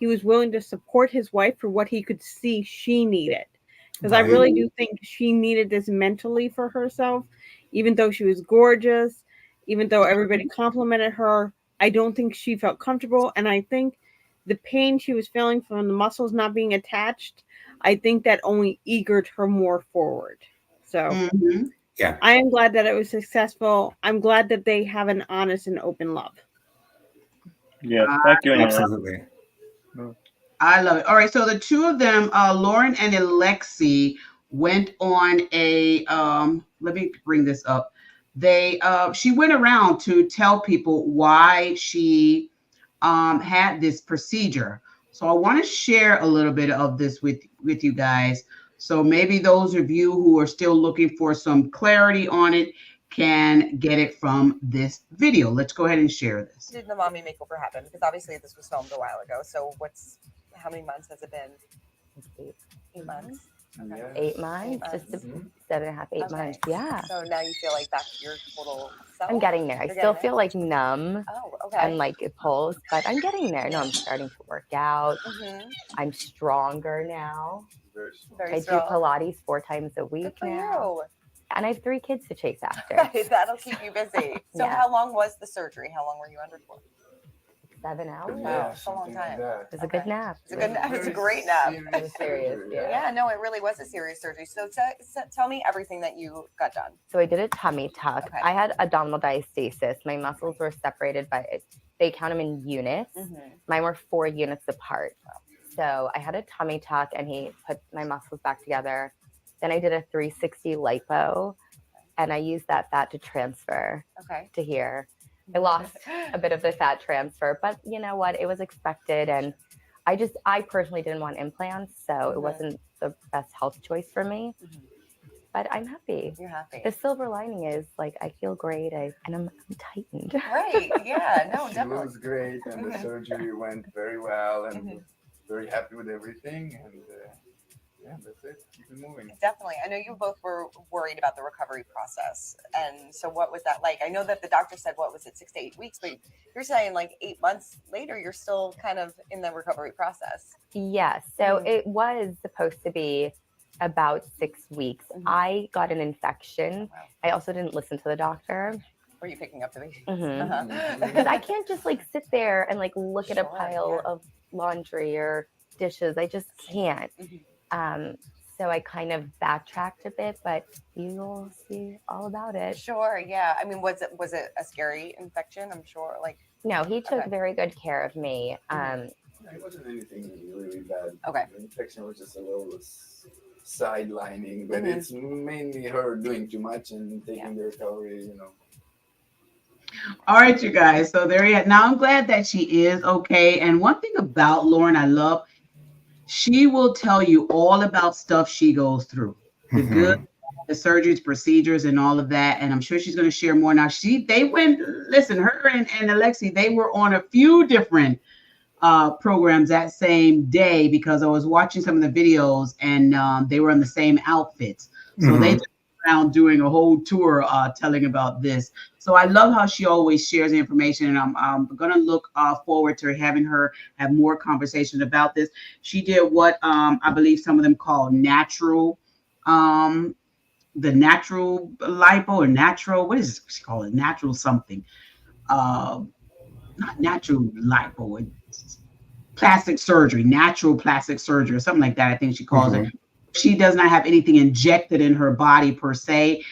was willing to support his wife for what he could see she needed. Because I Right. really do think she needed this mentally for herself, even though she was gorgeous, even though everybody complimented her. I don't think she felt comfortable. And I think the pain she was feeling from the muscles not being attached, I think that only eagered her more forward. So Hmm. Yeah. I am glad that it was successful. I'm glad that they have an honest and open love. Yes. Thank you, Aaron. Absolutely. Mm. I love it. All right, so the two of them, Lauren and Alexi, went on a. Let me bring this up. She went around to tell people why she had this procedure. So I want to share a little bit of this with you guys. So maybe those of you who are still looking for some clarity on it can get it from this video. Let's go ahead and share this. Did the mommy makeover happen? Because obviously this was filmed a while ago. So how many months has it been? Eight, 8 months. Okay. yeah. 8 months, just months. 7.5, 8 Okay. months. Yeah. So now you feel like back to your total self. I'm getting there. I You're still getting feel like numb Oh, okay. and like it pulls, but I'm getting there. No, I'm starting to work out. Mm-hmm. I'm stronger now. Very I strong. do Pilates 4 times a week Good for now. you. And I have 3 kids to chase after. Right, that'll keep you busy. So Yeah. how long was the surgery? How long were you under for? 7 hours. Wow, it's a long time. It was a good nap. It's a good nap. It's a great nap. It was serious. Yeah. Yeah, no, it really was a serious surgery. So tell me everything that you got done. So I did a tummy tuck. Okay. I had abdominal diastasis. My muscles were separated by, they count them in units. Mm-hmm. Mine were 4 units apart. So I had a tummy tuck and he put my muscles back together. Then I did a 360 lipo and I used that fat to transfer Okay. to here. I lost a bit of the fat transfer, but you know what? It was expected. And I personally didn't want implants. So it wasn't the best health choice for me. Mhm. But I'm happy. You're happy. The silver lining is like I feel great. I'm tightened. Right. Yeah. No, She definitely. was great, and the surgery went very well, and Mhm. very happy with everything. And yeah, that's it. Keep it moving. Definitely. I know you both were worried about the recovery process. And so what was that like? I know that the doctor said, what was it, 6 to 8 weeks, but you're saying like 8 months later, you're still kind of in the recovery process. Yes. So it was supposed to be about 6 weeks. Mhm. I got an infection. Wow. I also didn't listen to the doctor. Were you picking up the baby? Mhm. Because Uh-huh. I can't just like sit there and like look at a Sure, pile yeah. of laundry or dishes. I just can't. Mhm. So I kind of backtracked a bit, but you'll see all about it. Sure, yeah. I mean, was it a scary infection? I'm sure. Like, No, he took Okay. very good care of me. It wasn't anything really bad. Okay. The infection was just a little sidelining, but Mhm. it's mainly her doing too much and taking the recovery, All right, you guys. So there you have. Now I'm glad that she is okay. And one thing about Lauren, I love, she will tell you all about stuff she goes through, the good, Mhm. the surgeries, procedures, and all of that. And I'm sure she's going to share more. Now they went. Listen, her and Alexi, they were on a few different programs that same day because I was watching some of the videos and they were in the same outfits. So they Mhm. just went around doing a whole tour telling about this. So I love how she always shares the information, and I'm going to look forward to having her have more conversations about this. She did what I believe some of them call natural, um, the natural lipo or natural, what is she call it? Natural something. Uh, Not natural lipo. It's plastic surgery, natural plastic surgery, or something like that. I think she calls it. Mhm. She does not have anything injected in her body per se,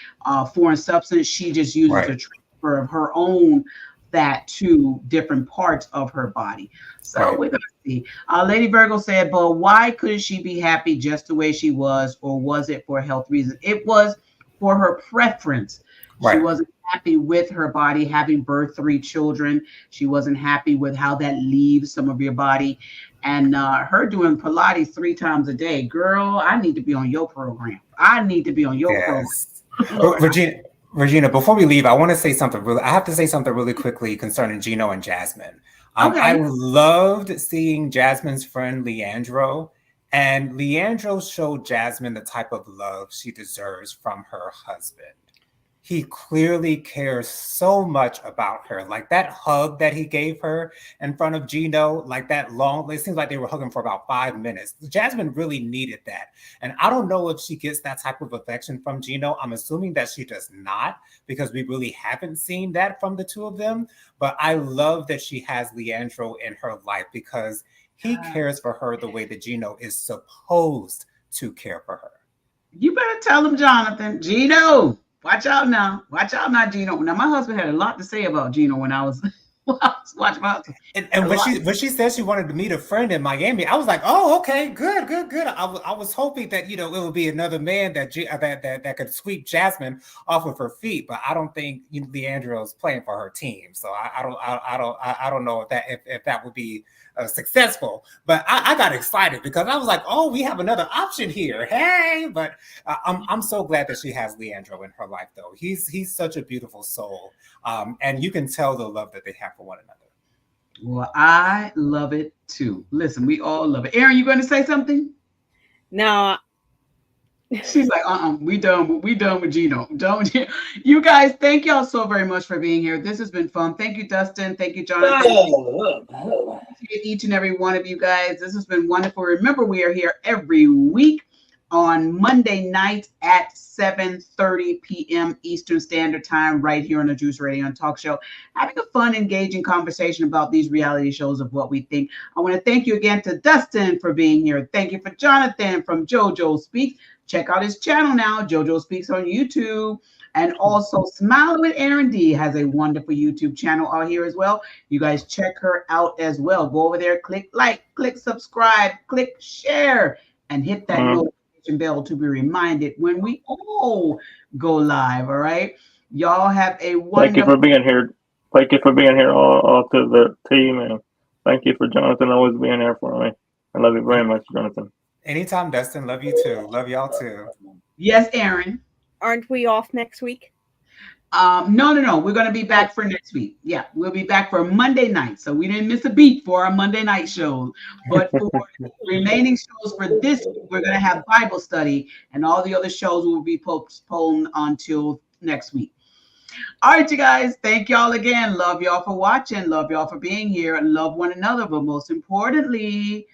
foreign substance. She just uses Right. a transfer of her own fat to different parts of her body. So Right. we're gonna see. Lady Virgo said, but why couldn't she be happy just the way she was, or was it for health reasons? It was for her preference. She Right. wasn't happy with her body having birthed 3 children. She wasn't happy with how that leaves some of your body. And her doing Pilates 3 times a day, girl, I need to be on your program. I need to be on your program. Yes. Lord, Regina, before we leave, I want to say something really. I have to say something really quickly concerning Gino and Jasmine. I okay. loved seeing Jasmine's friend Leandro, and Leandro showed Jasmine the type of love she deserves from her husband. He clearly cares so much about her. Like that hug that he gave her in front of Gino, like that long, it seems like they were hugging for about 5 minutes. Jasmine really needed that. And I don't know if she gets that type of affection from Gino. I'm assuming that she does not, because we really haven't seen that from the two of them. But I love that she has Leandro in her life because he cares for her the way that Gino is supposed to care for her. You better tell him, Jonathan. Gino, watch out now. Watch out now, Gino. Now, my husband had a lot to say about Gino when I was, when I was watching my husband. And A when lot. she said she wanted to meet a friend in Miami, I was like, oh, okay, good, good, good. I was hoping that it would be another man that could sweep Jasmine off of her feet, but I don't think Leandro's playing for her team, so I don't know if that would be successful. But I got excited because I was like, oh, we have another option here. Hey, but I'm so glad that she has Leandro in her life, though. He's such a beautiful soul, and you can tell the love that they have for one another. Well, I love it too. Listen, we all love it. Aaron, you going to say something? No, She's like, we done. We done with Gino. Don't you guys? Thank y'all so very much for being here. This has been fun. Thank you, Dustin. Thank you, Jonathan. Appreciate each and every one of you guys. This has been wonderful. Remember, we are here every week on Monday night at 7:30 p.m. Eastern Standard Time, right here on the Juice Radio and Talk Show, having a fun, engaging conversation about these reality shows of what we think. I want to thank you again to Dustin for being here. Thank you for Jonathan from JoJo Speaks. Check out his channel now, JoJo Speaks on YouTube. And also, Smiling with Aaron D has a wonderful YouTube channel out here as well. You guys check her out as well. Go over there, click like, click subscribe, click share, and hit that notification bell to be reminded when we all go live. All right. Y'all have a Thank you wonderful. for being here. Thank you for being here, all to the team, and thank you for Jonathan always being there for me. I love you very much, Jonathan. Anytime, Dustin. Love you too. Love y'all too. Yes, Aaron. aren't we off next week? No. We're going to be back for next week. Yeah, we'll be back for Monday night. So we didn't miss a beat for our Monday night shows. But for remaining shows for this week, we're going to have Bible study, and all the other shows will be postponed until next week. All right, you guys. Thank y'all again. Love y'all for watching. Love y'all for being here, and love one another. But most importantly,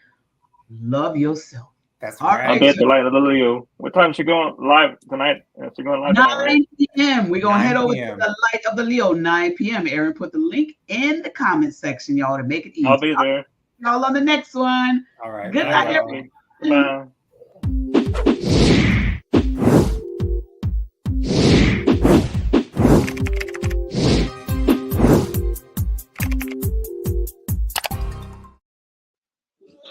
love yourself. That's All right. I'll right. be at the Light of the Leo. What time is she going live tonight? She's going live tonight, right? 9 p.m. We're going to 9 head over to p.m. the Light of the Leo, 9 p.m. Aaron put the link in the comment section, y'all, to make it easy. I'll be there. Y'all on the next one. All right. Good Bye, night, y'all. everyone. Bye.